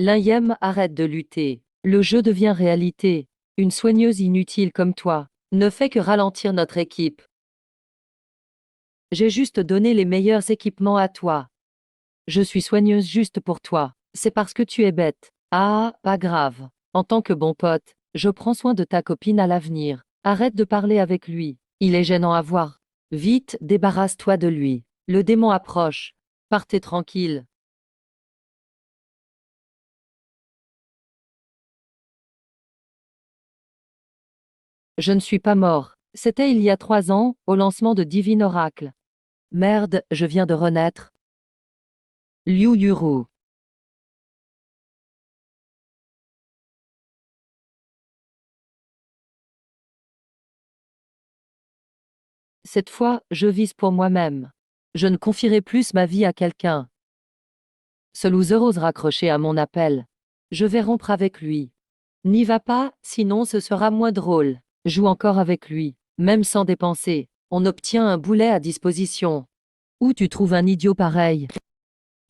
L'Yem arrête de lutter. Le jeu devient réalité. Une soigneuse inutile comme toi ne fait que ralentir notre équipe. J'ai juste donné les meilleurs équipements à toi. Je suis soigneuse juste pour toi. C'est parce que tu es bête. Ah, pas grave. En tant que bon pote, je prends soin de ta copine à l'avenir. Arrête de parler avec lui. Il est gênant à voir. Vite, débarrasse-toi de lui. Le démon approche. Partez tranquille. Je ne suis pas mort. C'était il y a 3 ans, au lancement de Divine Oracle. Merde, je viens de renaître. Liu Yuru. Cette fois, je vise pour moi-même. Je ne confierai plus ma vie à quelqu'un. Ce loser ose raccrocher à mon appel. Je vais rompre avec lui. N'y va pas, sinon ce sera moins drôle. Joue encore avec lui, même sans dépenser. On obtient un boulet à disposition. Où tu trouves un idiot pareil?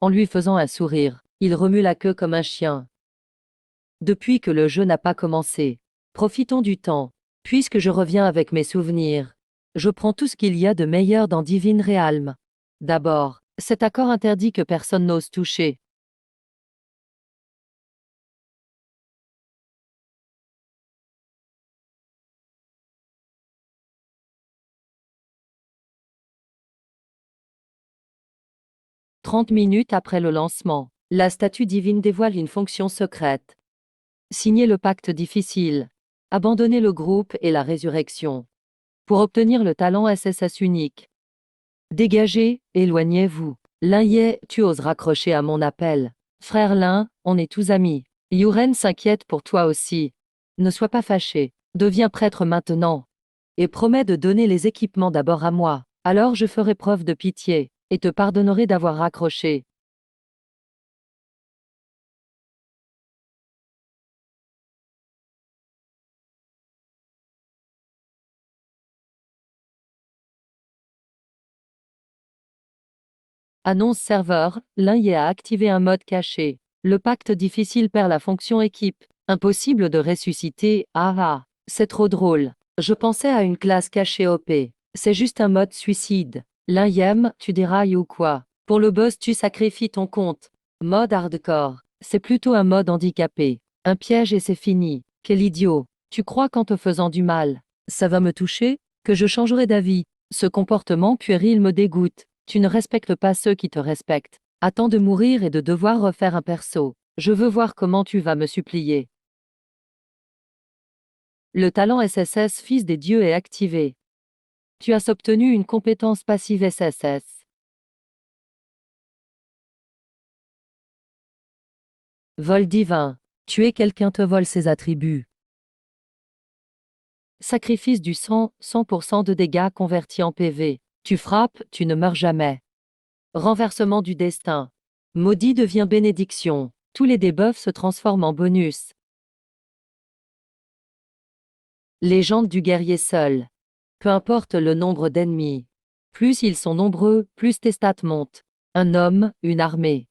En lui faisant un sourire, il remue la queue comme un chien. Depuis que le jeu n'a pas commencé, profitons du temps, puisque je reviens avec mes souvenirs. Je prends tout ce qu'il y a de meilleur dans Divine Realm. D'abord, cet accord interdit que personne n'ose toucher. 30 minutes après le lancement, la statue divine dévoile une fonction secrète. Signer le pacte difficile. Abandonner le groupe et la résurrection. Pour obtenir le talent SSS unique. Dégagez, éloignez-vous. Lin Ye, tu oses raccrocher à mon appel. Frère Lin, on est tous amis. Yuren s'inquiète pour toi aussi. Ne sois pas fâché. Deviens prêtre maintenant. Et promets de donner les équipements d'abord à moi. Alors je ferai preuve de pitié, et te pardonnerai d'avoir raccroché. Annonce serveur, Lin Ye a activé un mode caché. Le pacte difficile perd la fonction équipe. Impossible de ressusciter, ah ah, c'est trop drôle. Je pensais à une classe cachée OP. C'est juste un mode suicide. Lin Yem, tu dérailles ou quoi? Pour le boss tu sacrifies ton compte. Mode hardcore. C'est plutôt un mode handicapé. Un piège et c'est fini. Quel idiot. Tu crois qu'en te faisant du mal, ça va me toucher? Que je changerai d'avis? Ce comportement puéril me dégoûte. Tu ne respectes pas ceux qui te respectent. Attends de mourir et de devoir refaire un perso. Je veux voir comment tu vas me supplier. Le talent SSS Fils des dieux est activé. Tu as obtenu une compétence passive SSS. Vol divin. Tuer quelqu'un te vole ses attributs. Sacrifice du sang, 100% de dégâts convertis en PV. Tu frappes, tu ne meurs jamais. Renversement du destin. Maudit devient bénédiction. Tous les debuffs se transforment en bonus. Légende du guerrier seul. Peu importe le nombre d'ennemis. Plus ils sont nombreux, plus tes stats montent. Un homme, une armée.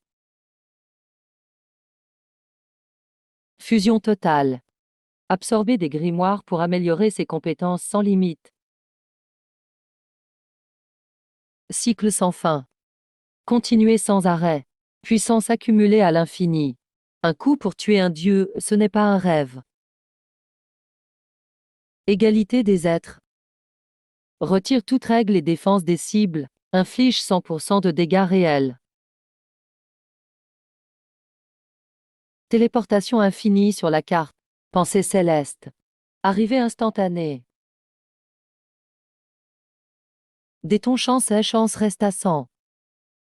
Fusion totale. Absorber des grimoires pour améliorer ses compétences sans limite. Cycle sans fin. Continuer sans arrêt. Puissance accumulée à l'infini. Un coup pour tuer un dieu, ce n'est pas un rêve. Égalité des êtres. Retire toute règle et défense des cibles. Inflige 100% de dégâts réels. Téléportation infinie sur la carte. Pensée céleste. Arrivée instantanée. Dès ton chance et chance reste à 100.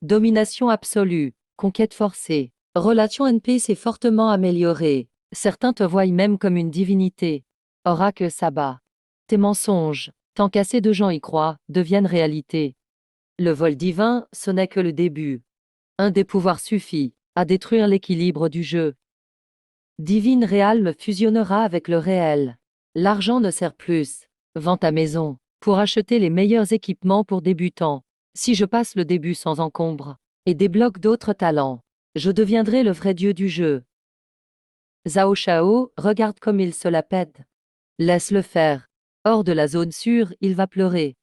Domination absolue. Conquête forcée. Relation NPC fortement améliorée. Certains te voient même comme une divinité. Oracle Sabbat. Tes mensonges, tant qu'assez de gens y croient, deviennent réalité. Le vol divin, ce n'est que le début. Un des pouvoirs suffit à détruire l'équilibre du jeu. Divine Realm fusionnera avec le réel. L'argent ne sert plus. Vends ta maison pour acheter les meilleurs équipements pour débutants. Si je passe le début sans encombre et débloque d'autres talents, je deviendrai le vrai dieu du jeu. Zhao Shao, regarde comme il se la pète. Laisse-le faire. Hors de la zone sûre, il va pleurer.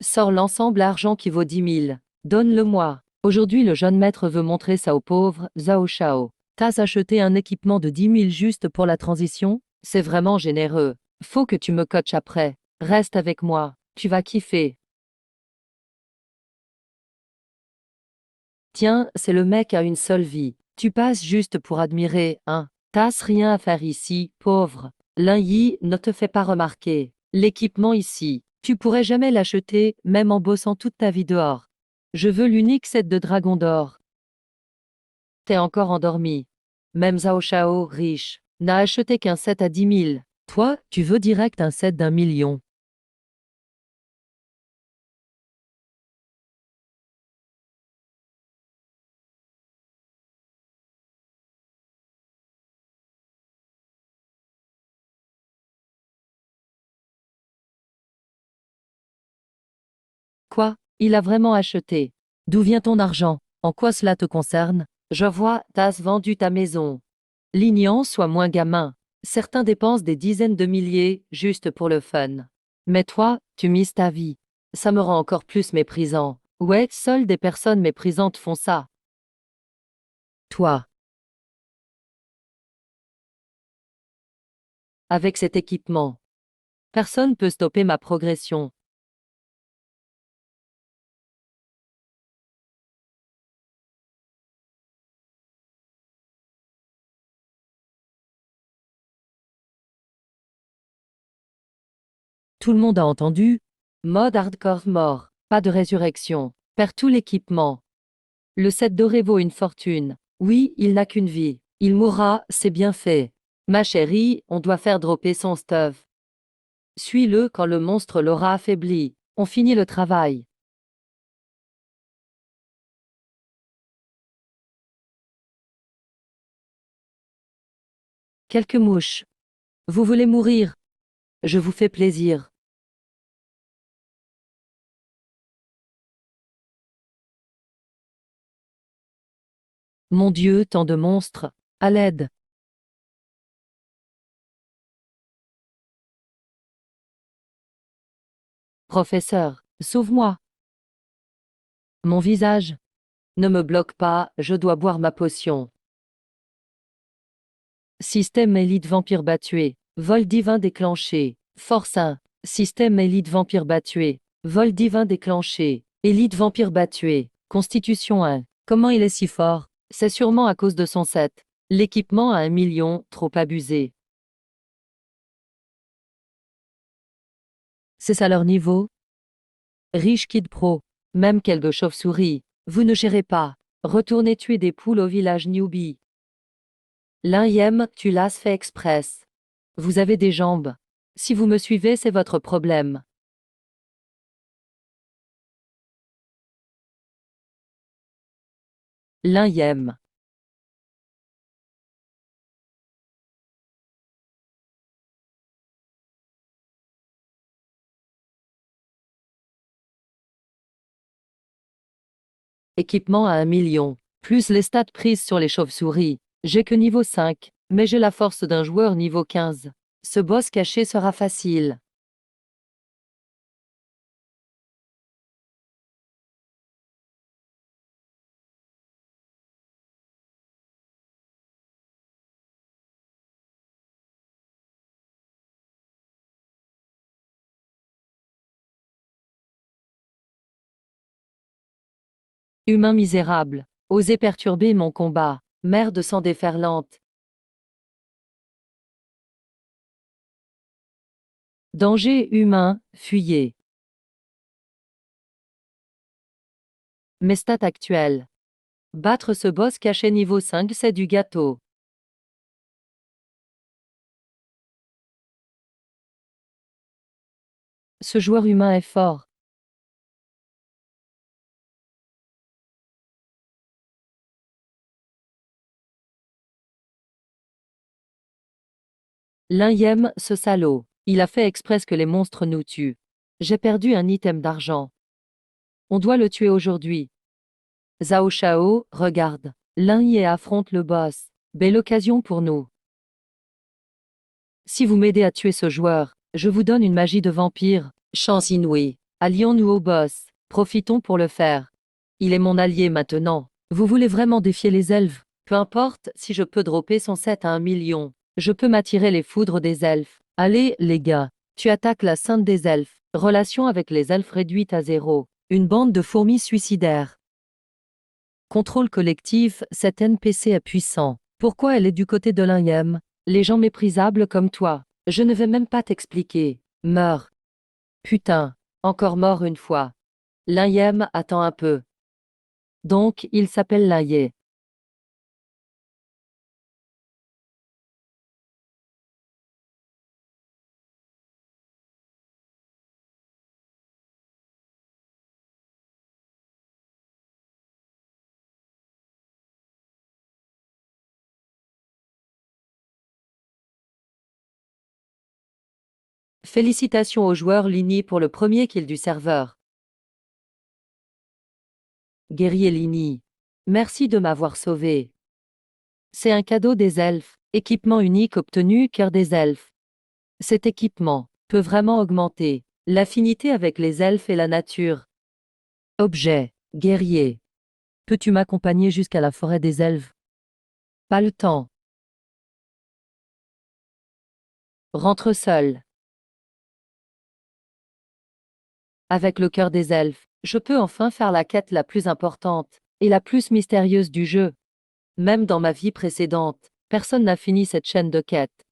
Sors l'ensemble argent qui vaut 10 000. Donne-le-moi. Aujourd'hui le jeune maître veut montrer ça aux pauvres, Zhao Shao. T'as acheté un équipement de 10 000 juste pour la transition? C'est vraiment généreux. Faut que tu me coaches après. Reste avec moi. Tu vas kiffer. Tiens, c'est le mec à une seule vie. Tu passes juste pour admirer, hein. T'as rien à faire ici, pauvre. Lin Yi, ne te fais pas remarquer. L'équipement ici, tu pourrais jamais l'acheter, même en bossant toute ta vie dehors. Je veux l'unique set de dragon d'or. T'es encore endormi. Même Zhao Shao, riche, n'a acheté qu'un set à 10 000. Toi, tu veux direct un set d'1 million. Quoi? Il a vraiment acheté. D'où vient ton argent? En quoi cela te concerne? Je vois, t'as vendu ta maison. L'ignant soit moins gamin. Certains dépensent des dizaines de milliers, juste pour le fun. Mais toi, tu mises ta vie. Ça me rend encore plus méprisant. Ouais, seules des personnes méprisantes font ça. Toi, avec cet équipement, personne peut stopper ma progression. Tout le monde a entendu? Mode hardcore mort. Pas de résurrection. Perd tout l'équipement. Le set doré vaut une fortune. Oui, il n'a qu'une vie. Il mourra, c'est bien fait. Ma chérie, on doit faire dropper son stuff. Suis-le quand le monstre l'aura affaibli. On finit le travail. Quelques mouches. Vous voulez mourir? Je vous fais plaisir. Mon Dieu, tant de monstres. À l'aide. Professeur, sauve-moi. Mon visage. Ne me bloque pas, je dois boire ma potion. Système élite vampire battué. Vol divin déclenché. Force 1. Système élite vampire battué. Vol divin déclenché. Élite vampire battué. Constitution 1. Comment il est si fort? C'est sûrement à cause de son set. L'équipement à 1 million, trop abusé. C'est ça leur niveau? Riche Kid Pro. Même quelques chauves-souris. Vous ne gérez pas. Retournez tuer des poules au village newbie. L'un tu l'as fait express. Vous avez des jambes. Si vous me suivez, c'est votre problème. L'un. Équipement à 1 million. Plus les stats prises sur les chauves-souris. J'ai que niveau 5, mais j'ai la force d'un joueur niveau 15. Ce boss caché sera facile. Humain misérable. Osez perturber mon combat. Merde sans déferlante. Danger humain, fuyez. Mes stats actuelles. Battre ce boss caché niveau 5, c'est du gâteau. Ce joueur humain est fort. L'un ce salaud. Il a fait exprès que les monstres nous tuent. J'ai perdu un item d'argent. On doit le tuer aujourd'hui. Zhao Shao, regarde. Lin Ye affronte le boss. Belle occasion pour nous. Si vous m'aidez à tuer ce joueur, je vous donne une magie de vampire. Chance inouïe. Allions-nous au boss. Profitons pour le faire. Il est mon allié maintenant. Vous voulez vraiment défier les elfes? Peu importe si je peux dropper son set à 1 million. Je peux m'attirer les foudres des elfes. Allez, les gars. Tu attaques la sainte des elfes. Relation avec les elfes réduite à 0. Une bande de fourmis suicidaires. Contrôle collectif, cet NPC est puissant. Pourquoi elle est du côté de l'IM? Les gens méprisables comme toi. Je ne vais même pas t'expliquer. Meurs. Putain. Encore mort une fois. L'IM attend un peu. Donc, il s'appelle Laye. Félicitations aux joueurs Lini pour le premier kill du serveur. Guerrier Lini. Merci de m'avoir sauvé. C'est un cadeau des elfes. Équipement unique obtenu cœur des elfes. Cet équipement peut vraiment augmenter l'affinité avec les elfes et la nature. Objet. Guerrier. Peux-tu m'accompagner jusqu'à la forêt des elfes? Pas le temps. Rentre seul. Avec le cœur des elfes, je peux enfin faire la quête la plus importante et la plus mystérieuse du jeu. Même dans ma vie précédente, personne n'a fini cette chaîne de quêtes.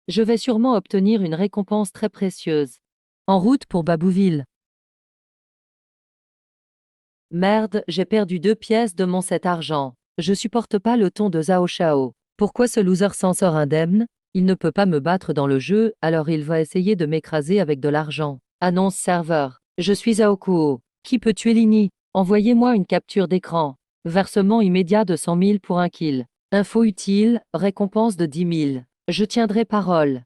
Je vais sûrement obtenir une récompense très précieuse. En route pour Babouville. Merde, j'ai perdu 2 pièces de mon set argent. Je supporte pas le ton de Zhao Shao. Pourquoi ce loser s'en sort indemne? Il ne peut pas me battre dans le jeu, alors il va essayer de m'écraser avec de l'argent. Annonce serveur. Je suis Aokuo. Qui peut tuer Lini? Envoyez-moi une capture d'écran. Versement immédiat de 100 000 pour un kill. Info utile, récompense de 10 000. Je tiendrai parole.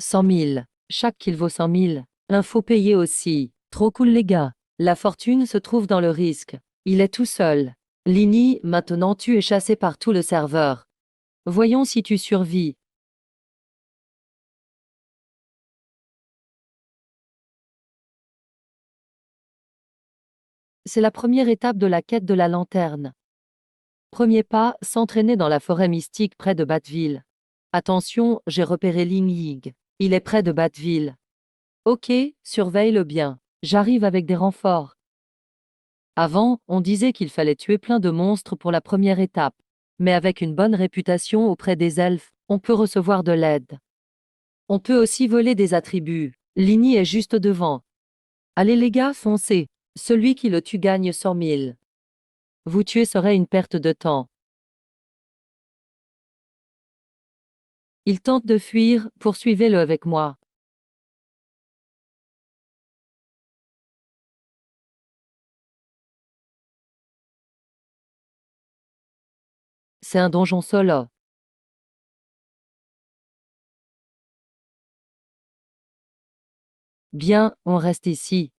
100 000. Chaque kill vaut 100 000. Info payée aussi. Trop cool les gars. La fortune se trouve dans le risque. Il est tout seul. Lini, maintenant tu es chassé par tout le serveur. Voyons si tu survis. C'est la première étape de la quête de la lanterne. Premier pas, s'entraîner dans la forêt mystique près de Batteville. Attention, j'ai repéré Ling Ying. Il est près de Batteville. Ok, surveille-le bien. J'arrive avec des renforts. Avant, on disait qu'il fallait tuer plein de monstres pour la première étape. Mais avec une bonne réputation auprès des elfes, on peut recevoir de l'aide. On peut aussi voler des attributs. Lini est juste devant. Allez les gars, foncez. Celui qui le tue gagne 100 000. Vous tuer serait une perte de temps. Il tente de fuir, poursuivez-le avec moi. C'est un donjon solo. Bien, on reste ici.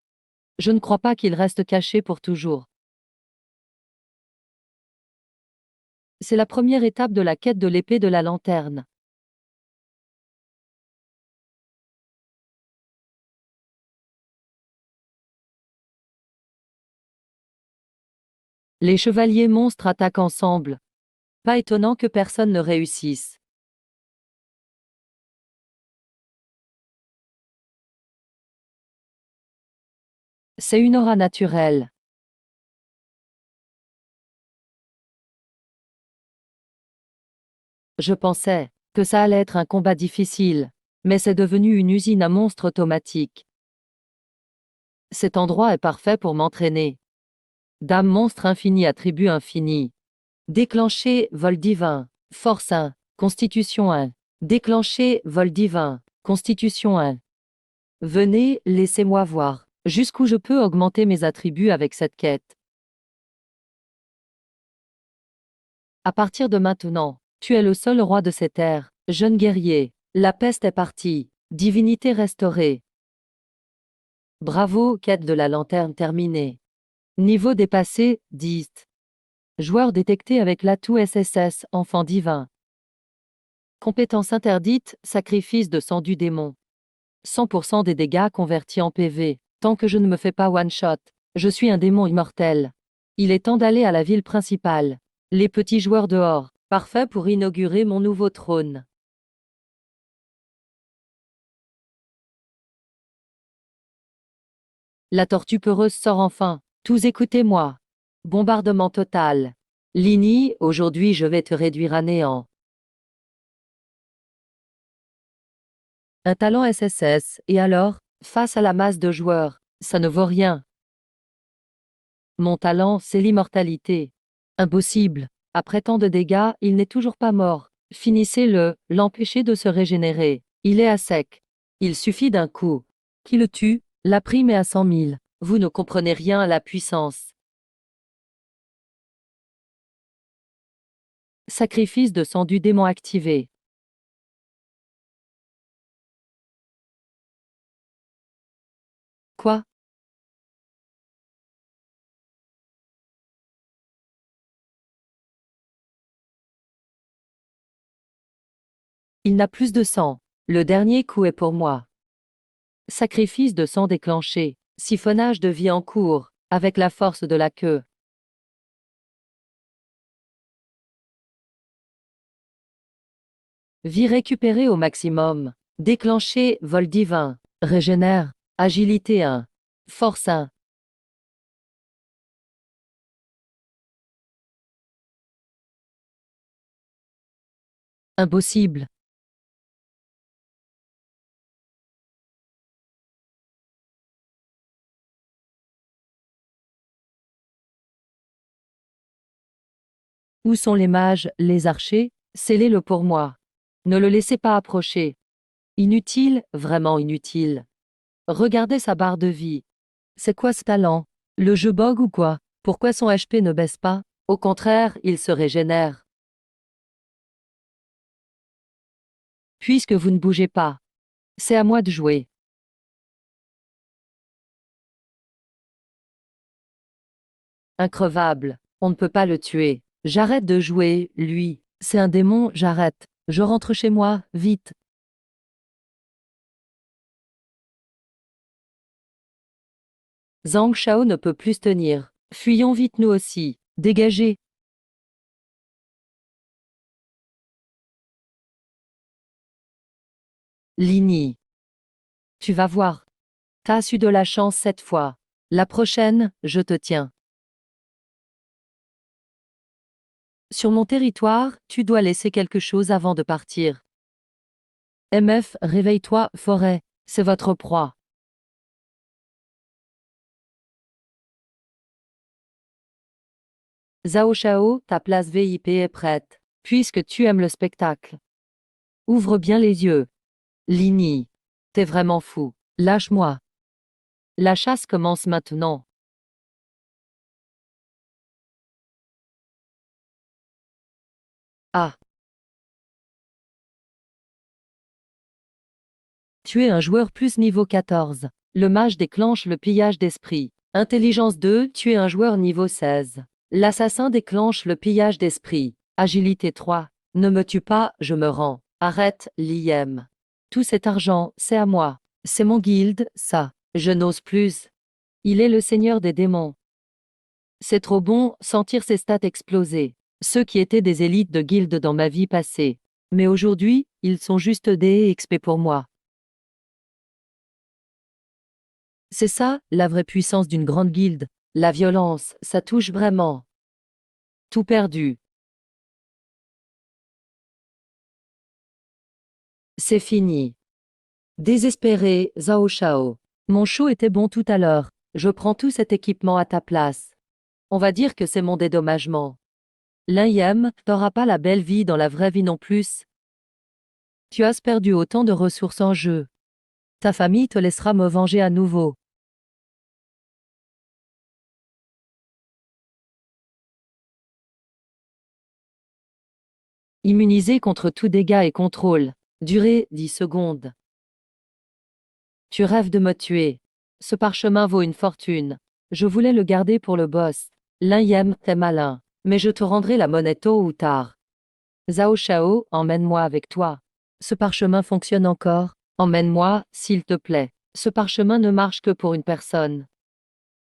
Je ne crois pas qu'il reste caché pour toujours. C'est la première étape de la quête de l'épée de la lanterne. Les chevaliers monstres attaquent ensemble. Pas étonnant que personne ne réussisse. C'est une aura naturelle. Je pensais que ça allait être un combat difficile, mais c'est devenu une usine à monstres automatique. Cet endroit est parfait pour m'entraîner. Dame monstre infini attribut infini. Déclencher vol divin. Force 1. Constitution 1. Déclencher vol divin. Constitution 1. Venez, laissez-moi voir jusqu'où je peux augmenter mes attributs avec cette quête. À partir de maintenant, tu es le seul roi de cette ère, jeune guerrier. La peste est partie. Divinité restaurée. Bravo, quête de la lanterne terminée. Niveau dépassé, 10. Joueur détecté avec l'atout SSS, enfant divin. Compétence interdite, sacrifice de sang du démon. 100% des dégâts convertis en PV. Tant que je ne me fais pas one-shot, je suis un démon immortel. Il est temps d'aller à la ville principale. Les petits joueurs dehors, parfait pour inaugurer mon nouveau trône. La tortue peureuse sort enfin. Tous écoutez-moi. Bombardement total. Lini, aujourd'hui je vais te réduire à néant. Un talent SSS, et alors, face à la masse de joueurs, ça ne vaut rien. Mon talent, c'est l'immortalité. Impossible. Après tant de dégâts, il n'est toujours pas mort. Finissez-le, l'empêchez de se régénérer. Il est à sec. Il suffit d'un coup. Qui le tue? La prime est à 100 000. Vous ne comprenez rien à la puissance. Sacrifice de sang du démon activé. Quoi? Il n'a plus de sang. Le dernier coup est pour moi. Sacrifice de sang déclenché. Siphonnage de vie en cours, avec la force de la queue. Vie récupérée au maximum. Déclenché, vol divin. Régénère. Agilité 1. Force 1. Impossible. Où sont les mages, les archers? Scellez-le pour moi. Ne le laissez pas approcher. Inutile, vraiment inutile. Regardez sa barre de vie. C'est quoi ce talent? Le jeu bug ou quoi? Pourquoi son HP ne baisse pas? Au contraire, il se régénère. Puisque vous ne bougez pas. C'est à moi de jouer. Increvable. On ne peut pas le tuer. J'arrête de jouer, lui. C'est un démon, j'arrête. Je rentre chez moi, vite. Zhang Shao ne peut plus tenir. Fuyons vite nous aussi. Dégagez. Lini. Tu vas voir. T'as eu de la chance cette fois. La prochaine, je te tiens. Sur mon territoire, tu dois laisser quelque chose avant de partir. MF, réveille-toi, forêt. C'est votre proie. Zhao Shao, ta place VIP est prête. Puisque tu aimes le spectacle. Ouvre bien les yeux. Lini. T'es vraiment fou. Lâche-moi. La chasse commence maintenant. Ah. Tu es un joueur plus niveau 14. Le mage déclenche le pillage d'esprit. Intelligence 2, tu es un joueur niveau 16. L'assassin déclenche le pillage d'esprit. Agilité 3. Ne me tue pas, je me rends. Arrête, l'IM. Tout cet argent, c'est à moi. C'est mon guild, ça. Je n'ose plus. Il est le seigneur des démons. C'est trop bon, sentir ses stats exploser. Ceux qui étaient des élites de guild dans ma vie passée. Mais aujourd'hui, ils sont juste des XP pour moi. C'est ça, la vraie puissance d'une grande guilde. La violence, ça touche vraiment. Tout perdu. C'est fini. Désespéré, Zhao Shao. Mon show était bon tout à l'heure. Je prends tout cet équipement à ta place. On va dire que c'est mon dédommagement. L'IM, t'auras pas la belle vie dans la vraie vie non plus. Tu as perdu autant de ressources en jeu. Ta famille te laissera me venger à nouveau. Immunisé contre tout dégât et contrôle. Durée 10 secondes. Tu rêves de me tuer. Ce parchemin vaut une fortune. Je voulais le garder pour le boss. Lin Yem, t'es malin. Mais je te rendrai la monnaie tôt ou tard. Zhao Shao, emmène-moi avec toi. Ce parchemin fonctionne encore. Emmène-moi, s'il te plaît. Ce parchemin ne marche que pour une personne.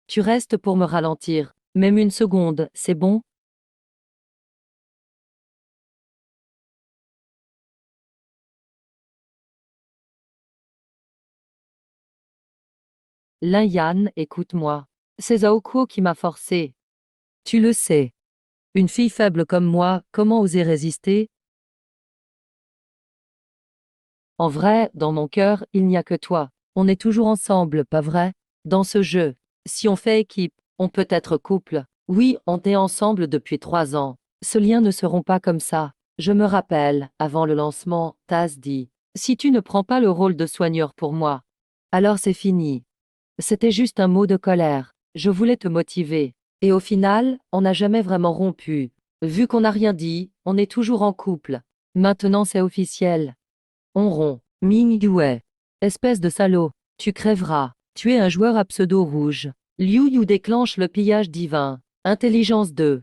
Tu restes pour me ralentir. Même une seconde, c'est bon? Lin Yan, écoute-moi. C'est Zhao Kuo qui m'a forcé. Tu le sais. Une fille faible comme moi, comment oser résister? En vrai, dans mon cœur, il n'y a que toi. On est toujours ensemble, pas vrai? Dans ce jeu. Si on fait équipe, on peut être couple. Oui, on est ensemble depuis 3 ans. Ce lien ne seront pas comme ça. Je me rappelle, avant le lancement, Taz dit. Si tu ne prends pas le rôle de soigneur pour moi, alors c'est fini. C'était juste un mot de colère. Je voulais te motiver. Et au final, on n'a jamais vraiment rompu. Vu qu'on n'a rien dit, on est toujours en couple. Maintenant c'est officiel. On rompt. Ming Yue. Espèce de salaud. Tu crèveras. Tu es un joueur à pseudo rouge. Liu Yu déclenche le pillage divin. Intelligence 2.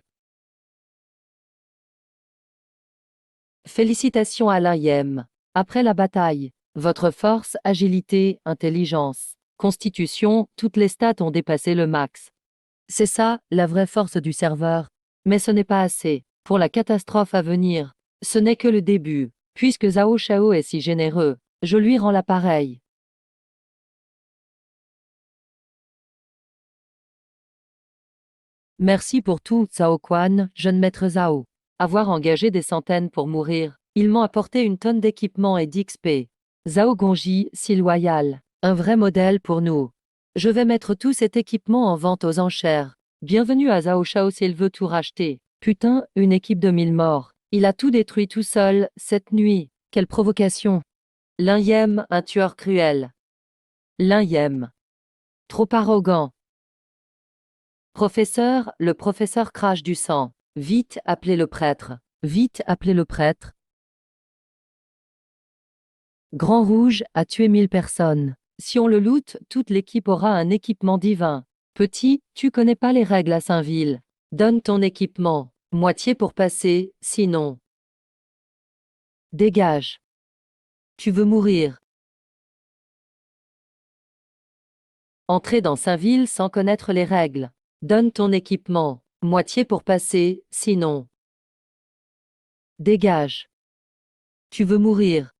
Félicitations à l'IM. Après la bataille, votre force, agilité, intelligence, constitution, toutes les stats ont dépassé le max. C'est ça, la vraie force du serveur. Mais ce n'est pas assez. Pour la catastrophe à venir, ce n'est que le début. Puisque Zhao Shao est si généreux, je lui rends l'appareil. Merci pour tout, Zhao Quan, jeune maître Zhao. Avoir engagé des centaines pour mourir, ils m'ont apporté une tonne d'équipements et d'XP. Zhao Gongji, si loyal. Un vrai modèle pour nous. Je vais mettre tout cet équipement en vente aux enchères. Bienvenue à Zhao Shao s'il veut tout racheter. Putain, une équipe de 1000 morts. Il a tout détruit tout seul, cette nuit. Quelle provocation. Lin Yem, un tueur cruel. Lin Yem. Trop arrogant. Professeur, le professeur crache du sang. Vite, appelez le prêtre. Vite, appelez le prêtre. Grand Rouge a tué 1000 personnes. Si on le loot, toute l'équipe aura un équipement divin. Petit, tu connais pas les règles à Saint-Ville. Donne ton équipement. Moitié pour passer, sinon. Dégage. Tu veux mourir. Entrer dans Saint-Ville sans connaître les règles. Donne ton équipement. Moitié pour passer, sinon. Dégage. Tu veux mourir.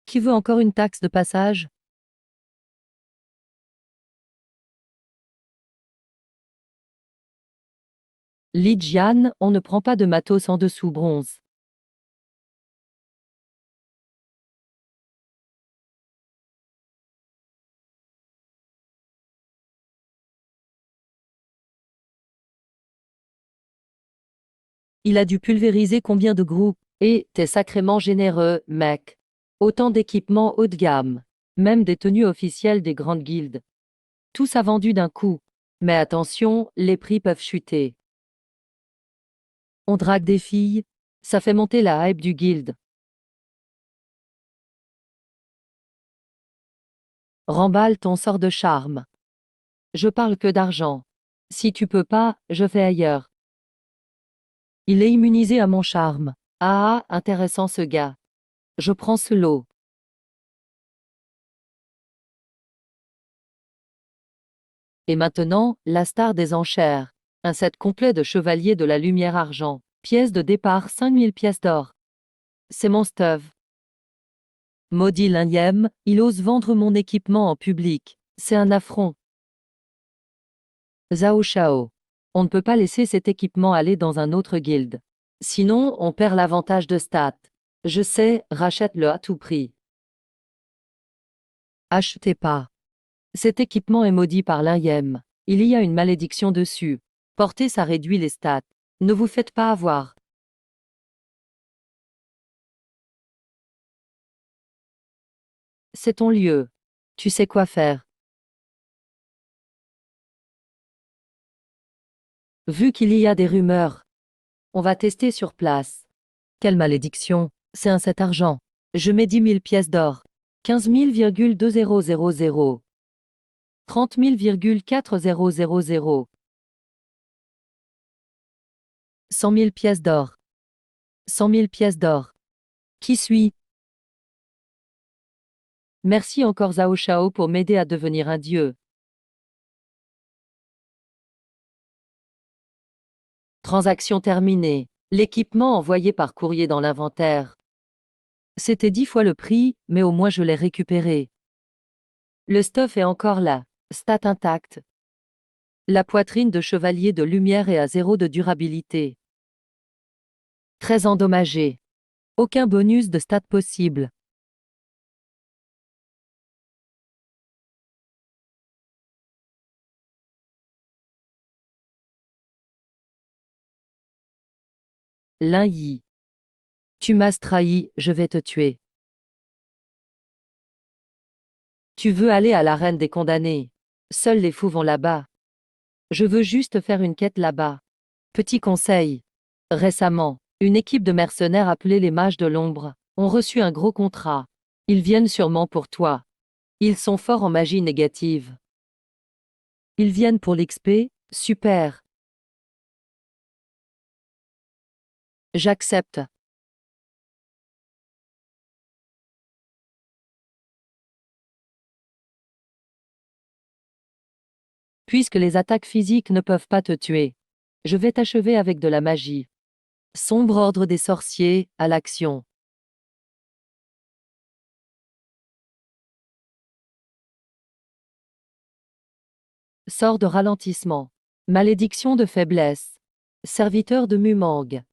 Qui veut encore une taxe de passage? Li Jian, on ne prend pas de matos en dessous bronze. Il a dû pulvériser combien de groupes? Et t'es sacrément généreux, mec. Autant d'équipements haut de gamme. Même des tenues officielles des grandes guildes. Tout ça vendu d'un coup. Mais attention, les prix peuvent chuter. On drague des filles? Ça fait monter la hype du guild. Remballe ton sort de charme. Je parle que d'argent. Si tu peux pas, je vais ailleurs. Il est immunisé à mon charme. Ah, intéressant ce gars. Je prends ce lot. Et maintenant, la star des enchères. Un set complet de chevalier de la lumière argent. Pièce de départ 5000 pièces d'or. C'est mon stuff. Maudit l'Indième, il ose vendre mon équipement en public. C'est un affront. Zhao Shao. On ne peut pas laisser cet équipement aller dans un autre guild. Sinon, on perd l'avantage de stats. Je sais, rachète-le à tout prix. Achetez pas. Cet équipement est maudit par l'Indième. Il y a une malédiction dessus. Porter ça réduit les stats. Ne vous faites pas avoir. C'est ton lieu. Tu sais quoi faire. Vu qu'il y a des rumeurs, on va tester sur place. Quelle malédiction, c'est un set argent. Je mets 10 000 pièces d'or. 15 000,2000. 30 000,4000. 100 000 pièces d'or. 100 000 pièces d'or. Qui suis? Merci encore Zhao Shao pour m'aider à devenir un dieu. Transaction terminée. L'équipement envoyé par courrier dans l'inventaire. C'était 10 fois le prix, mais au moins je l'ai récupéré. Le stuff est encore là. Stat intact. La poitrine de chevalier de lumière est à 0 de durabilité. Très endommagé. Aucun bonus de stat possible. Lin Yi. Tu m'as trahi, je vais te tuer. Tu veux aller à l'arène des condamnés. Seuls les fous vont là-bas. Je veux juste faire une quête là-bas. Petit conseil. Récemment, une équipe de mercenaires appelés les Mages de l'Ombre ont reçu un gros contrat. Ils viennent sûrement pour toi. Ils sont forts en magie négative. Ils viennent pour l'XP, super. J'accepte. Puisque les attaques physiques ne peuvent pas te tuer, je vais t'achever avec de la magie. Sombre ordre des sorciers, à l'action. Sort de ralentissement. Malédiction de faiblesse. Serviteur de Mumang.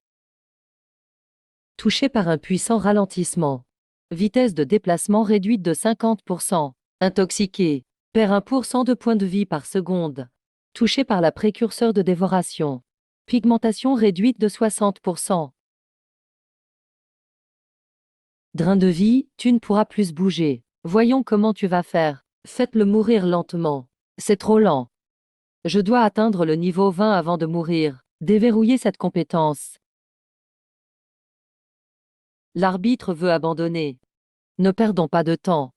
Touché par un puissant ralentissement. Vitesse de déplacement réduite de 50%. Intoxiqué. Perd 1% de points de vie par seconde. Touché par la précurseur de dévoration. Pigmentation réduite de 60%. Drain de vie, tu ne pourras plus bouger. Voyons comment tu vas faire. Faites-le mourir lentement. C'est trop lent. Je dois atteindre le niveau 20 avant de mourir. Déverrouiller cette compétence. L'arbitre veut abandonner. Ne perdons pas de temps.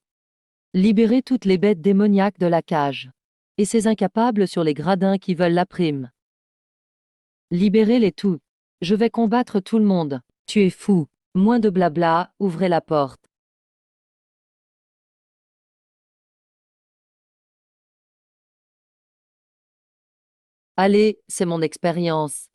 Libérez toutes les bêtes démoniaques de la cage. Et ces incapables sur les gradins qui veulent la prime. Libérez-les tous. Je vais combattre tout le monde. Tu es fou. Moins de blabla, ouvrez la porte. Allez, c'est mon expérience.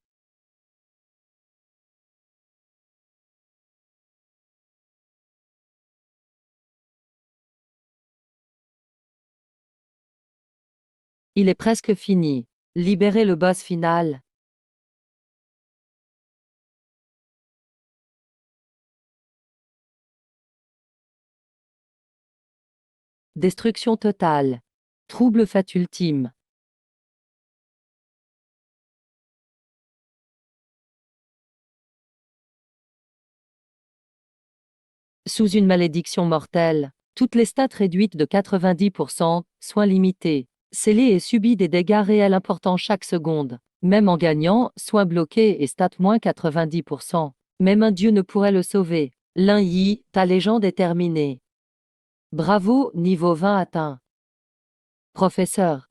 Il est presque fini. Libérez le boss final. Destruction totale. Trouble fat ultime. Sous une malédiction mortelle, toutes les stats réduites de 90%, soins limités. Scellé et subit des dégâts réels importants chaque seconde. Même en gagnant, soins bloqués et stats moins 90%. Même un dieu ne pourrait le sauver. Lin Yi, ta légende est terminée. Bravo, niveau 20 atteint. Professeur.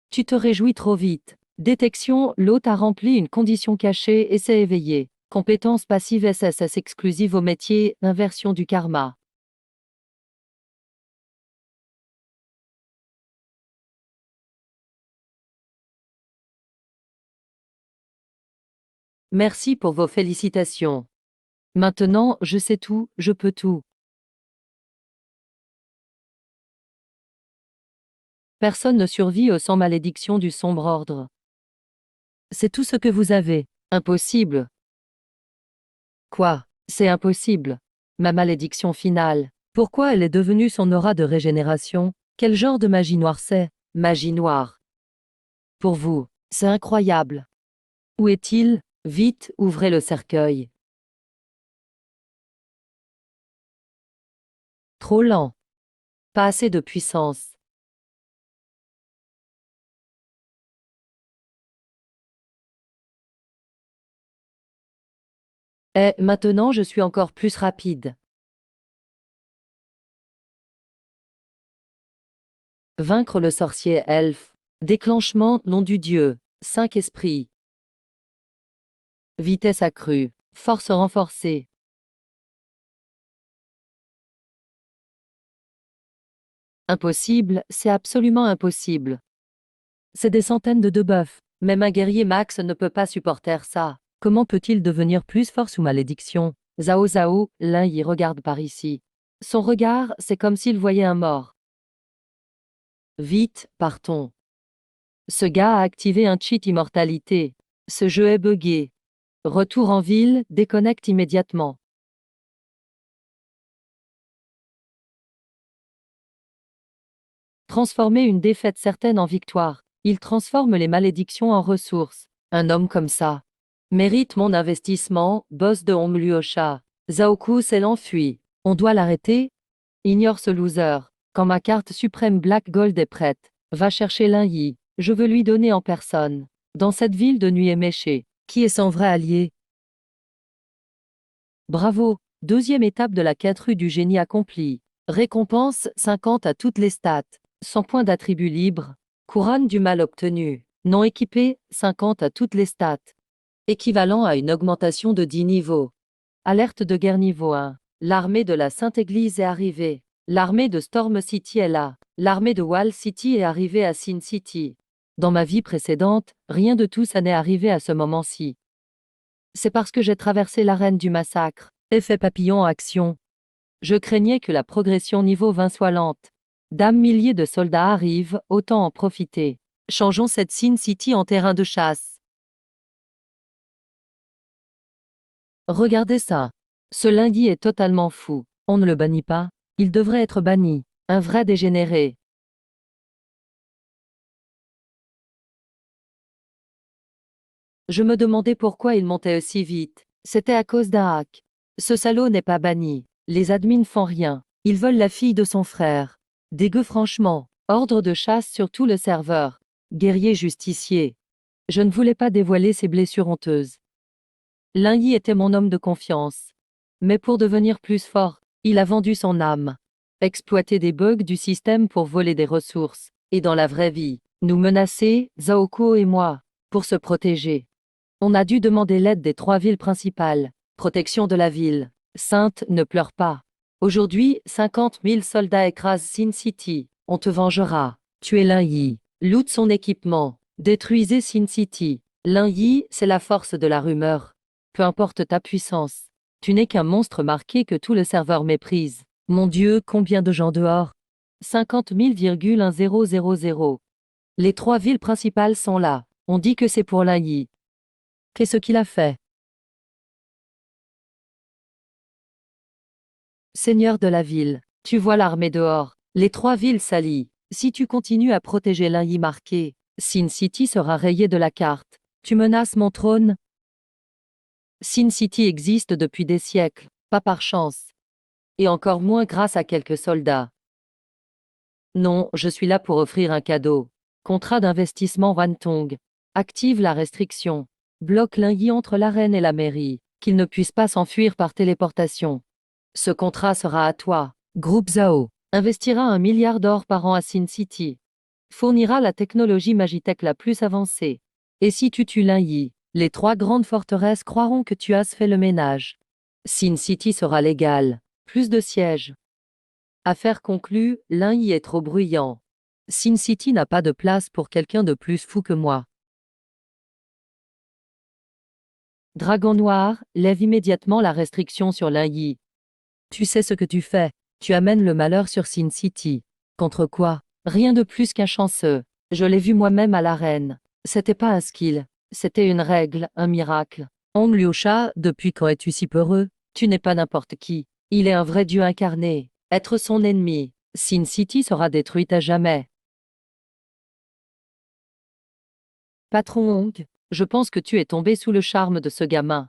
Tu te réjouis trop vite. Détection, l'hôte a rempli une condition cachée et s'est éveillé. Compétence passive SSS exclusive au métier, inversion du karma. Merci pour vos félicitations. Maintenant, je sais tout, je peux tout. Personne ne survit au sans malédiction du sombre ordre. C'est tout ce que vous avez. Impossible. Quoi? C'est impossible. Ma malédiction finale. Pourquoi elle est devenue son aura de régénération? Quel genre de magie noire c'est? Magie noire. Pour vous, c'est incroyable. Où est-il? Vite, ouvrez le cercueil. Trop lent. Pas assez de puissance. Et maintenant je suis encore plus rapide. Vaincre le sorcier elfe. Déclenchement, nom du dieu. 5 esprits. Vitesse accrue. Force renforcée. Impossible, c'est absolument impossible. C'est des centaines de debuffs. Même un guerrier max ne peut pas supporter ça. Comment peut-il devenir plus fort sous malédiction? Zhao Zhao, l'un y regarde par ici. Son regard, c'est comme s'il voyait un mort. Vite, partons. Ce gars a activé un cheat immortalité. Ce jeu est buggé. Retour en ville, déconnecte immédiatement. Transformer une défaite certaine en victoire. Il transforme les malédictions en ressources. Un homme comme ça mérite mon investissement, boss de Hongluosha. Zhaoku s'est enfui. On doit l'arrêter? Ignore ce loser. Quand ma carte suprême Black Gold est prête, va chercher Lin Yi. Je veux lui donner en personne. Dans cette ville de nuit éméchée, qui est son vrai allié? Bravo! Deuxième étape de la quête rue du génie accomplie. Récompense 50 à toutes les stats. 100 points d'attribut libre. Couronne du mal obtenu. Non équipé, 50 à toutes les stats. Équivalent à une augmentation de 10 niveaux. Alerte de guerre niveau 1. L'armée de la Sainte Église est arrivée. L'armée de Storm City est là. L'armée de Wall City est arrivée à Sin City. Dans ma vie précédente, rien de tout ça n'est arrivé à ce moment-ci. C'est parce que j'ai traversé l'arène du massacre. Effet papillon en action. Je craignais que la progression niveau 20 soit lente. Dame, milliers de soldats arrivent, autant en profiter. Changeons cette Sin City en terrain de chasse. Regardez ça. Ce lundi est totalement fou. On ne le bannit pas? Il devrait être banni. Un vrai dégénéré. Je me demandais pourquoi il montait aussi vite. C'était à cause d'un hack. Ce salaud n'est pas banni. Les admins font rien. Ils veulent la fille de son frère. Dégueu franchement. Ordre de chasse sur tout le serveur. Guerrier justicier. Je ne voulais pas dévoiler ses blessures honteuses. Lin Yi était mon homme de confiance. Mais pour devenir plus fort, il a vendu son âme. Exploiter des bugs du système pour voler des ressources. Et dans la vraie vie, nous menacer, Zhaoko et moi, pour se protéger. On a dû demander l'aide des 3 villes principales. Protection de la ville. Sainte, ne pleure pas. Aujourd'hui, 50 000 soldats écrasent Sin City. On te vengera. Tuez Lin Yi. Loot son équipement. Détruisez Sin City. Lin Yi, c'est la force de la rumeur. Peu importe ta puissance. Tu n'es qu'un monstre marqué que tout le serveur méprise. Mon Dieu, combien de gens dehors? 50 000,1000. Les 3 villes principales sont là. On dit que c'est pour Lin Yi. Qu'est-ce qu'il a fait? Seigneur de la ville, tu vois l'armée dehors, les 3 villes s'allient. Si tu continues à protéger Lin Yi marqué, Sin City sera rayé de la carte. Tu menaces mon trône? Sin City existe depuis des siècles, pas par chance. Et encore moins grâce à quelques soldats. Non, je suis là pour offrir un cadeau. Contrat d'investissement Wantong. Active la restriction. Bloque Lin Yi entre l'arène et la mairie, qu'il ne puisse pas s'enfuir par téléportation. Ce contrat sera à toi. Groupe Zhao investira 1 milliard d'or par an à Sin City. Fournira la technologie Magitech la plus avancée. Et si tu tues Lin Yi, les 3 grandes forteresses croiront que tu as fait le ménage. Sin City sera légal. Plus de sièges. Affaire conclue, Lin Yi est trop bruyant. Sin City n'a pas de place pour quelqu'un de plus fou que moi. Dragon Noir, lève immédiatement la restriction sur Lin Yi. Tu sais ce que tu fais. Tu amènes le malheur sur Sin City. Contre quoi? Rien de plus qu'un chanceux. Je l'ai vu moi-même à l'arène. C'était pas un skill. C'était une règle, un miracle. Hongluosha, depuis quand es-tu si peureux? Tu n'es pas n'importe qui. Il est un vrai dieu incarné. Être son ennemi. Sin City sera détruite à jamais. Patron Hong, je pense que tu es tombé sous le charme de ce gamin.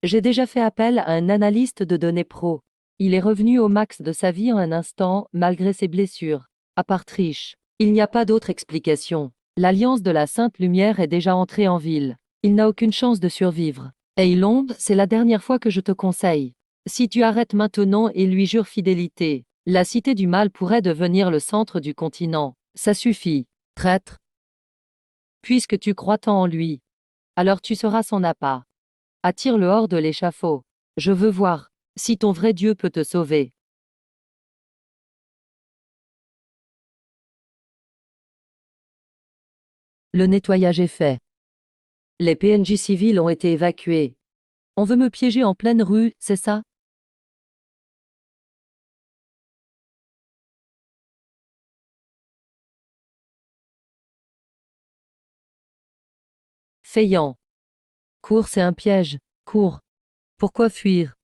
J'ai déjà fait appel à un analyste de données pro. Il est revenu au max de sa vie en un instant, malgré ses blessures. À part triche, il n'y a pas d'autre explication. L'Alliance de la Sainte Lumière est déjà entrée en ville. Il n'a aucune chance de survivre. Eilond, c'est la dernière fois que je te conseille. Si tu arrêtes maintenant et lui jures fidélité, la Cité du Mal pourrait devenir le centre du continent. Ça suffit, traître. Puisque tu crois tant en lui, alors tu seras son appât. Attire-le hors de l'échafaud. Je veux voir si ton vrai Dieu peut te sauver. Le nettoyage est fait. Les PNJ civils ont été évacués. On veut me piéger en pleine rue, c'est ça? Feignant. Cours, c'est un piège. Cours. Pourquoi fuir?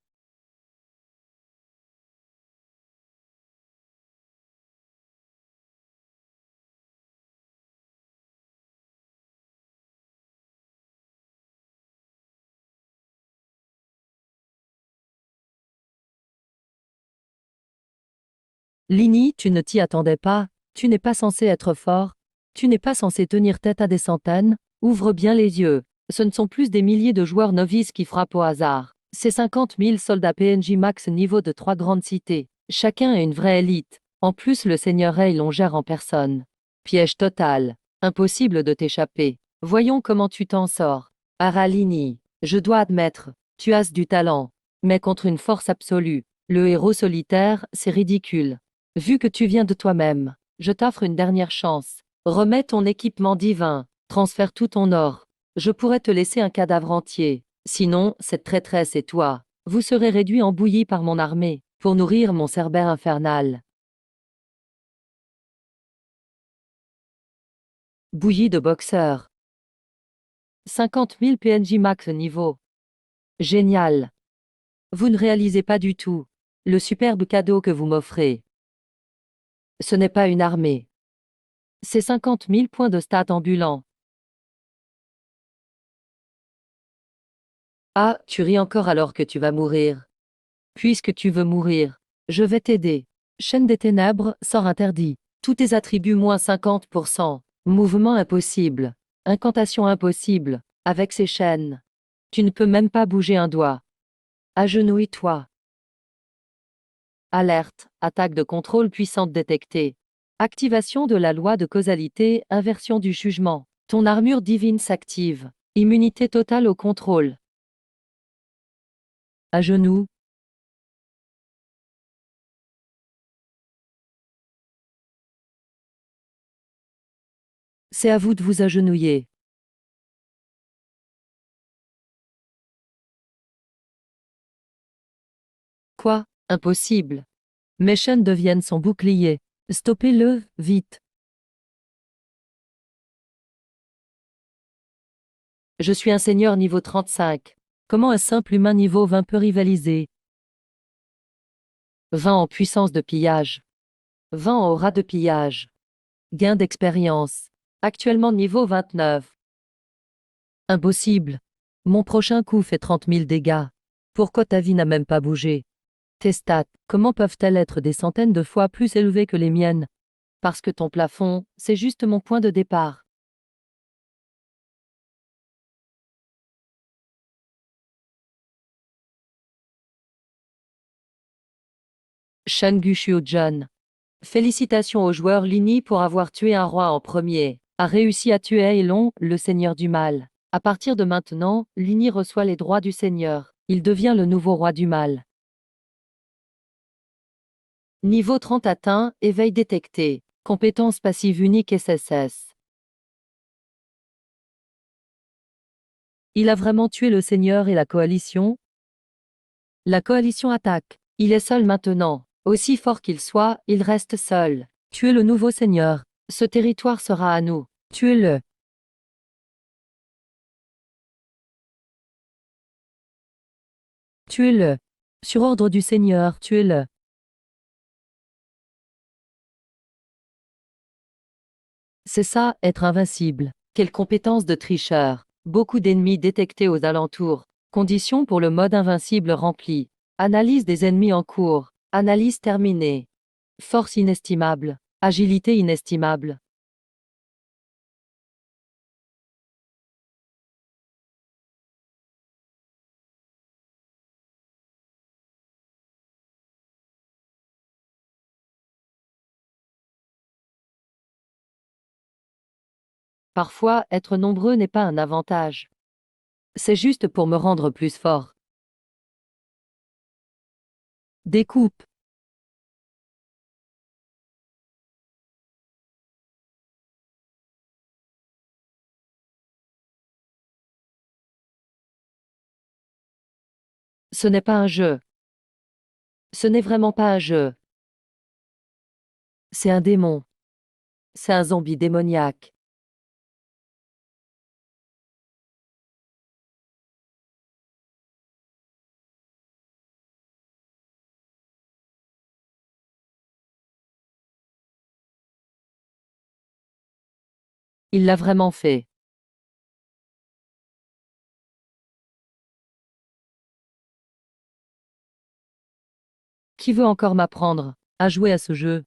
Lini, tu ne t'y attendais pas, tu n'es pas censé être fort, tu n'es pas censé tenir tête à des centaines, ouvre bien les yeux. Ce ne sont plus des milliers de joueurs novices qui frappent au hasard. C'est 50 000 soldats PNJ max niveau de 3 grandes cités. Chacun est une vraie élite. En plus, le seigneur Ray l'on gère en personne. Piège total. Impossible de t'échapper. Voyons comment tu t'en sors. Aralini, je dois admettre, tu as du talent. Mais contre une force absolue, le héros solitaire, c'est ridicule. Vu que tu viens de toi-même, je t'offre une dernière chance. Remets ton équipement divin, transfère tout ton or. Je pourrais te laisser un cadavre entier. Sinon, cette traîtresse et toi, vous serez réduits en bouillie par mon armée, pour nourrir mon cerbère infernal. Bouillie de boxeur. 50 000 PNJ max niveau. Génial. Vous ne réalisez pas du tout le superbe cadeau que vous m'offrez. Ce n'est pas une armée. C'est 50 000 points de stats ambulants. Ah, tu ris encore alors que tu vas mourir. Puisque tu veux mourir, je vais t'aider. Chaîne des ténèbres, sort interdit. Tous tes attributs moins 50%. Mouvement impossible. Incantation impossible. Avec ces chaînes. Tu ne peux même pas bouger un doigt. Agenouille-toi. Alerte. Attaque de contrôle puissante détectée. Activation de la loi de causalité, inversion du jugement. Ton armure divine s'active. Immunité totale au contrôle. À genoux. C'est à vous de vous agenouiller. Quoi? Impossible. Mes chaînes deviennent son bouclier. Stoppez-le, vite. Je suis un seigneur niveau 35. Comment un simple humain niveau 20 peut rivaliser? 20 en puissance de pillage. 20 en aura de pillage. Gain d'expérience. Actuellement niveau 29. Impossible. Mon prochain coup fait 30 000 dégâts. Pourquoi ta vie n'a même pas bougé? Tes stats, comment peuvent-elles être des centaines de fois plus élevées que les miennes? Parce que ton plafond, c'est juste mon point de départ. Shan John. Félicitations au joueur Lini pour avoir tué un roi en premier. A réussi à tuer Aelon, le seigneur du mal. À partir de maintenant, Lini reçoit les droits du seigneur. Il devient le nouveau roi du mal. Niveau 30 atteint, éveil détecté. Compétence passive unique SSS. Il a vraiment tué le seigneur et la coalition? La coalition attaque. Il est seul maintenant. Aussi fort qu'il soit, il reste seul. Tuez le nouveau seigneur. Ce territoire sera à nous. Tuez-le. Tuez-le. Sur ordre du seigneur, tuez-le. C'est ça, être invincible. Quelle compétence de tricheur. Beaucoup d'ennemis détectés aux alentours. Conditions pour le mode invincible rempli. Analyse des ennemis en cours. Analyse terminée. Force inestimable. Agilité inestimable. Parfois, être nombreux n'est pas un avantage. C'est juste pour me rendre plus fort. Découpe. Ce n'est pas un jeu. Ce n'est vraiment pas un jeu. C'est un démon. C'est un zombie démoniaque. Il l'a vraiment fait. Qui veut encore m'apprendre à jouer à ce jeu?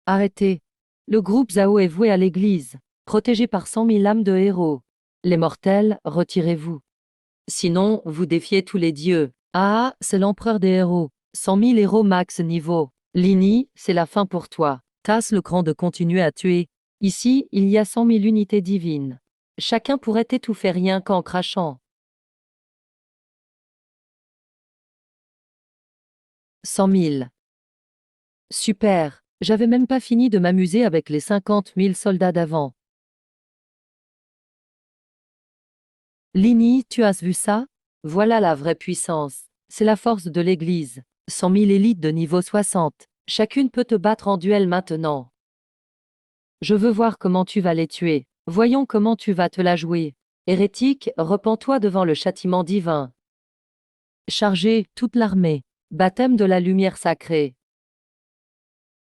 Arrêtez. Le groupe Zhao est voué à l'église, protégé par 100 000 âmes de héros. Les mortels, retirez-vous. Sinon, vous défiez tous les dieux. Ah, c'est l'empereur des héros. 100 000 héros max niveau. Lini, c'est la fin pour toi. Tasse le cran de continuer à tuer. Ici, il y a 100 000 unités divines. Chacun pourrait étouffer rien qu'en crachant. 100 000. Super. J'avais même pas fini de m'amuser avec les 50 000 soldats d'avant. Lini, tu as vu ça? Voilà la vraie puissance. C'est la force de l'Église. 100 000 élites de niveau 60. Chacune peut te battre en duel maintenant. Je veux voir comment tu vas les tuer. Voyons comment tu vas te la jouer. Hérétique, repens-toi devant le châtiment divin. Chargez toute l'armée. Baptême de la lumière sacrée.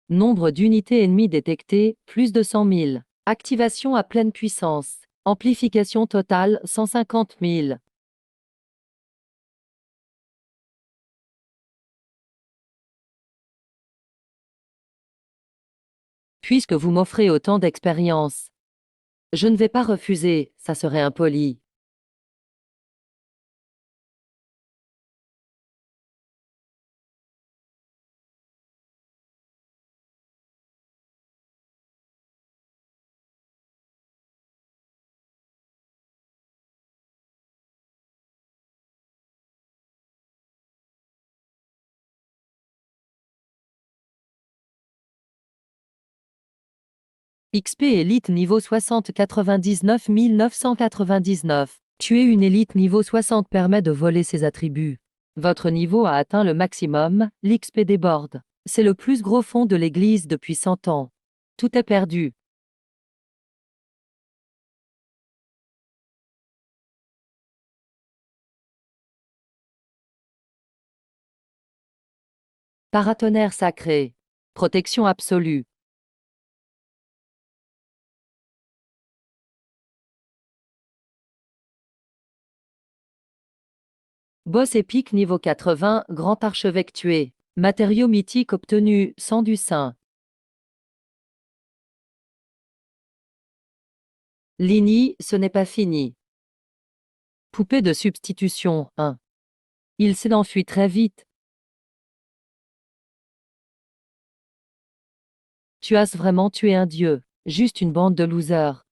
Nombre d'unités ennemies détectées, plus de 100 000. Activation à pleine puissance. Amplification totale, 150 000. Puisque vous m'offrez autant d'expérience, je ne vais pas refuser, ça serait impoli. XP élite niveau 60 99 999. Tuer une élite niveau 60 permet de voler ses attributs. Votre niveau a atteint le maximum, l'XP déborde. C'est le plus gros fonds de l'église depuis 100 ans. Tout est perdu. Paratonnerre sacré. Protection absolue. Boss épique niveau 80, grand archevêque tué. Matériaux mythiques obtenus, sang du saint. Lini, ce n'est pas fini. Poupée de substitution 1. Il s'est enfui très vite. Tu as vraiment tué un dieu. Juste une bande de losers.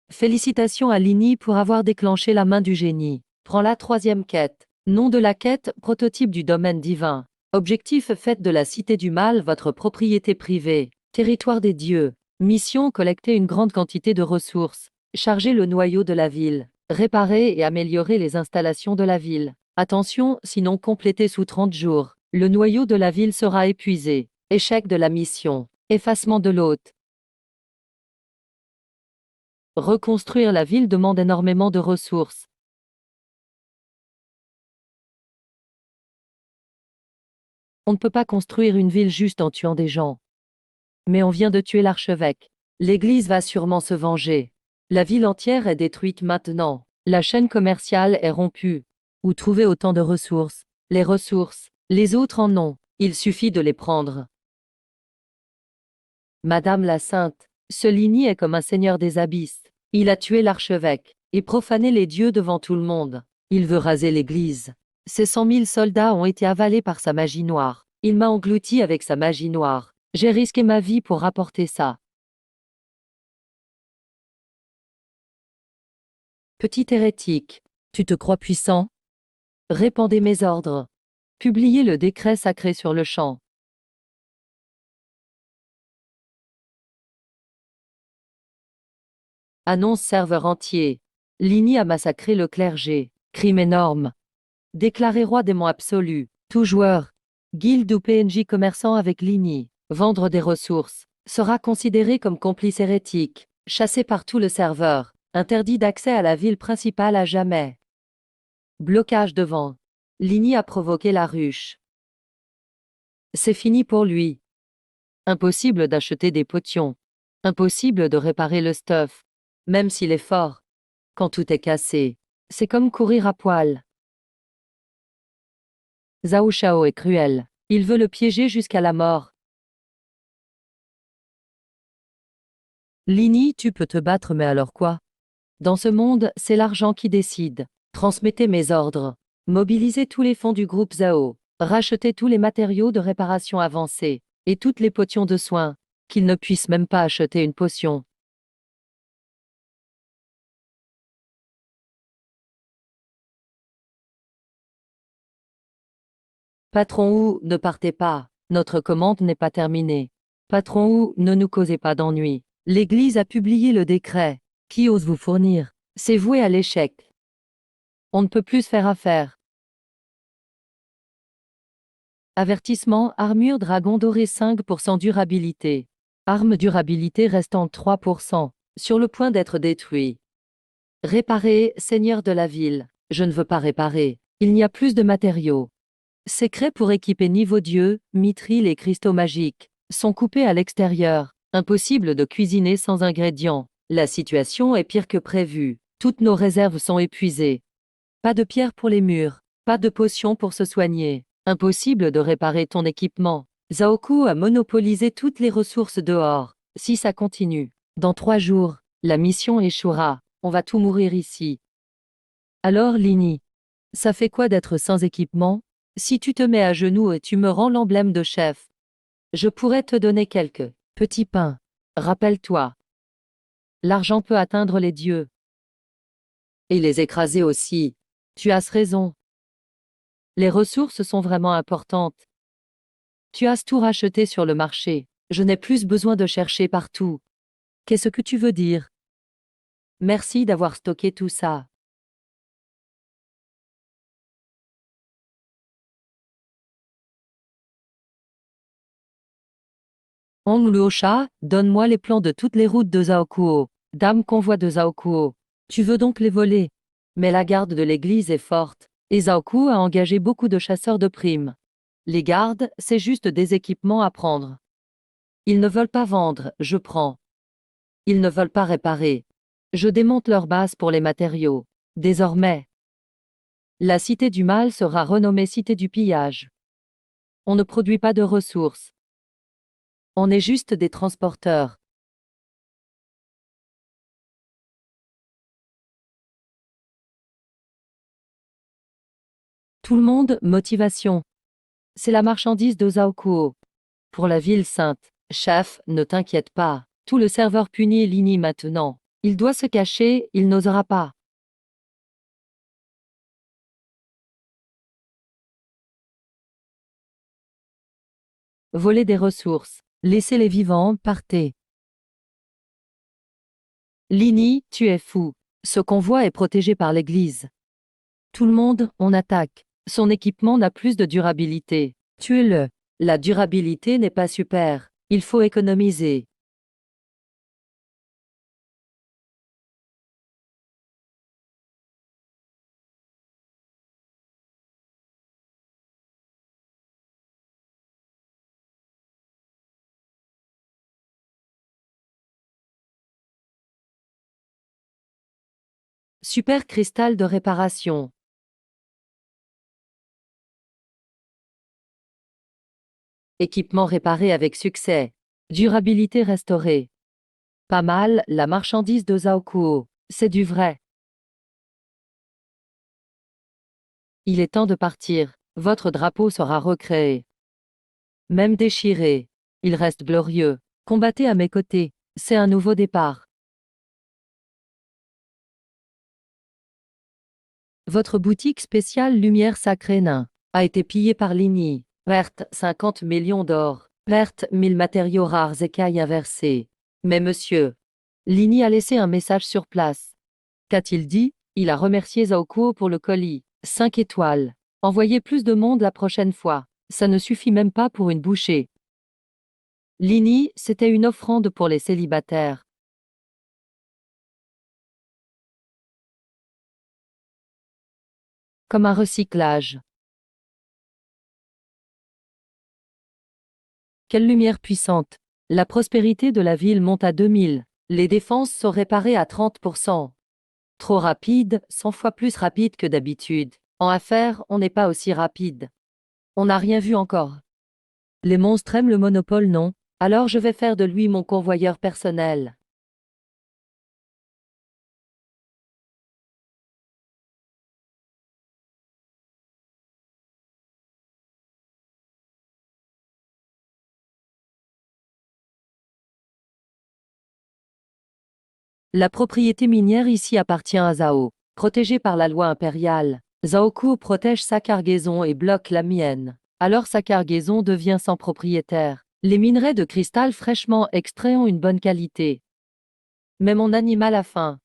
Félicitations à Lini pour avoir déclenché la main du génie. Prends la troisième quête. Nom de la quête, prototype du domaine divin. Objectif, faites de la cité du mal votre propriété privée. Territoire des dieux. Mission, collecter une grande quantité de ressources. Charger le noyau de la ville. Réparer et améliorer les installations de la ville. Attention, sinon complété sous 30 jours. Le noyau de la ville sera épuisé. Échec de la mission. Effacement de l'hôte. Reconstruire la ville demande énormément de ressources. On ne peut pas construire une ville juste en tuant des gens. Mais on vient de tuer l'archevêque. L'Église va sûrement se venger. La ville entière est détruite maintenant. La chaîne commerciale est rompue. Où trouver autant de ressources? Les ressources. Les autres en ont. Il suffit de les prendre. Madame la Sainte, ce Ligny est comme un seigneur des abysses. Il a tué l'archevêque et profané les dieux devant tout le monde. Il veut raser l'Église. Ses 100 000 soldats ont été avalés par sa magie noire. Il m'a englouti avec sa magie noire. J'ai risqué ma vie pour rapporter ça. Petit hérétique, tu te crois puissant? Répandez mes ordres. Publiez le décret sacré sur le champ. Annonce serveur entier. Ligny a massacré le clergé. Crime énorme. Déclaré roi démon absolu. Tout joueur, guilde ou PNJ commerçant avec Ligny, vendre des ressources, sera considéré comme complice hérétique, chassé par tout le serveur, interdit d'accès à la ville principale à jamais. Blocage devant. Ligny a provoqué la ruche. C'est fini pour lui. Impossible d'acheter des potions. Impossible de réparer le stuff. Même s'il est fort. Quand tout est cassé, c'est comme courir à poil. Zhao Shao est cruel. Il veut le piéger jusqu'à la mort. Ligny, tu peux te battre, mais alors quoi? Dans ce monde, c'est l'argent qui décide. Transmettez mes ordres. Mobilisez tous les fonds du groupe Zhao. Rachetez tous les matériaux de réparation avancés. Et toutes les potions de soins. Qu'ils ne puissent même pas acheter une potion. Patron Wu, ne partez pas. Notre commande n'est pas terminée. Patron Wu, ne nous causez pas d'ennui. L'Église a publié le décret. Qui ose vous fournir? C'est voué à l'échec. On ne peut plus faire affaire. Avertissement, armure dragon doré 5% durabilité. Arme durabilité restante 3%. Sur le point d'être détruit. Réparer, seigneur de la ville. Je ne veux pas réparer. Il n'y a plus de matériaux. Secrets pour équiper niveau dieu, mithril et cristaux magiques, sont coupés à l'extérieur. Impossible de cuisiner sans ingrédients. La situation est pire que prévu. Toutes nos réserves sont épuisées. Pas de pierre pour les murs. Pas de potions pour se soigner. Impossible de réparer ton équipement. Zaoku a monopolisé toutes les ressources dehors. Si ça continue, dans 3 jours, la mission échouera. On va tout mourir ici. Alors Ligny, ça fait quoi d'être sans équipement? Si tu te mets à genoux et tu me rends l'emblème de chef, je pourrais te donner quelques petits pains. Rappelle-toi, l'argent peut atteindre les dieux. Et les écraser aussi. Tu as raison. Les ressources sont vraiment importantes. Tu as tout racheté sur le marché. Je n'ai plus besoin de chercher partout. Qu'est-ce que tu veux dire? Merci d'avoir stocké tout ça. Hong Luosha, donne-moi les plans de toutes les routes de Zaokuo. Dame convoi de Zaokuo. Tu veux donc les voler? Mais la garde de l'église est forte, et Zaoku a engagé beaucoup de chasseurs de primes. Les gardes, c'est juste des équipements à prendre. Ils ne veulent pas vendre, je prends. Ils ne veulent pas réparer. Je démonte leur base pour les matériaux. Désormais, la cité du mal sera renommée cité du pillage. On ne produit pas de ressources. On est juste des transporteurs. Tout le monde, motivation. C'est la marchandise de Zaokuo. Pour la ville sainte. Chef, ne t'inquiète pas. Tout le serveur punit Ligny maintenant. Il doit se cacher, il n'osera pas. Voler des ressources. Laissez les vivants, partez. Ligny, tu es fou. Ce convoi est protégé par l'église. Tout le monde, on attaque. Son équipement n'a plus de durabilité. Tuez-le. La durabilité n'est pas super. Il faut économiser. Super cristal de réparation. Équipement réparé avec succès. Durabilité restaurée. Pas mal, la marchandise de Zhaokuo. C'est du vrai. Il est temps de partir. Votre drapeau sera recréé. Même déchiré. Il reste glorieux. Combattez à mes côtés. C'est un nouveau départ. Votre boutique spéciale Lumière Sacrée Nain a été pillée par Ligny. Perte 50 millions d'or. Perte 1000 matériaux rares écailles inversées. Mais monsieur, Ligny a laissé un message sur place. Qu'a-t-il dit? Il a remercié Zhaokuo pour le colis. 5 étoiles. Envoyez plus de monde la prochaine fois. Ça ne suffit même pas pour une bouchée. Ligny, c'était une offrande pour les célibataires. Comme un recyclage. Quelle lumière puissante! La prospérité de la ville monte à 2000. Les défenses sont réparées à 30%. Trop rapide, 100 fois plus rapide que d'habitude. En affaires, on n'est pas aussi rapide. On n'a rien vu encore. Les monstres aiment le monopole, non? Alors je vais faire de lui mon convoyeur personnel. La propriété minière ici appartient à Zhao, protégée par la loi impériale. Zhaoku protège sa cargaison et bloque la mienne. Alors sa cargaison devient sans propriétaire. Les minerais de cristal fraîchement extraits ont une bonne qualité. Mais mon animal a faim.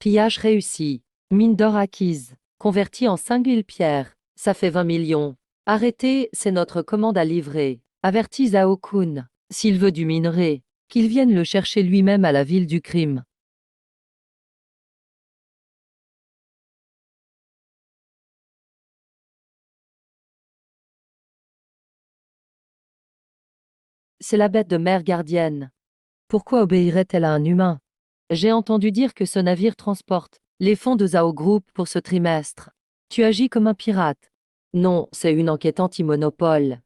Pillage réussi. Mine d'or acquise. Convertie en 5000 pierres. Ça fait 20 millions. Arrêtez, c'est notre commande à livrer. Avertis Zhao-kun. S'il veut du minerai, qu'il vienne le chercher lui-même à la ville du crime. C'est la bête de mer gardienne. Pourquoi obéirait-elle à un humain? J'ai entendu dire que ce navire transporte les fonds de Zhao Group pour ce trimestre. Tu agis comme un pirate. Non, c'est une enquête anti-monopole.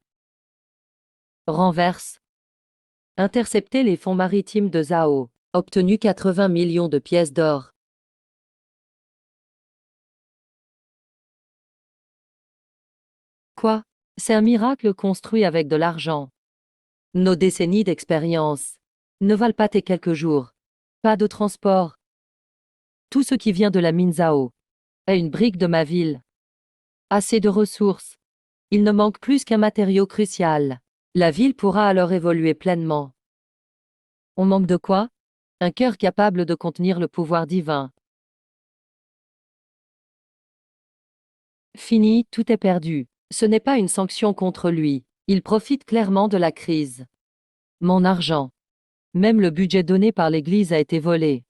Renverse. Intercepter les fonds maritimes de Zhao. Obtenu 80 millions de pièces d'or. Quoi? C'est un miracle construit avec de l'argent. Nos décennies d'expérience ne valent pas tes quelques jours. Pas de transport. Tout ce qui vient de la mine Zhao est une brique de ma ville. Assez de ressources. Il ne manque plus qu'un matériau crucial. La ville pourra alors évoluer pleinement. On manque de quoi? Un cœur capable de contenir le pouvoir divin. Fini, tout est perdu. Ce n'est pas une sanction contre lui. Il profite clairement de la crise. Mon argent. Même le budget donné par l'Église a été volé.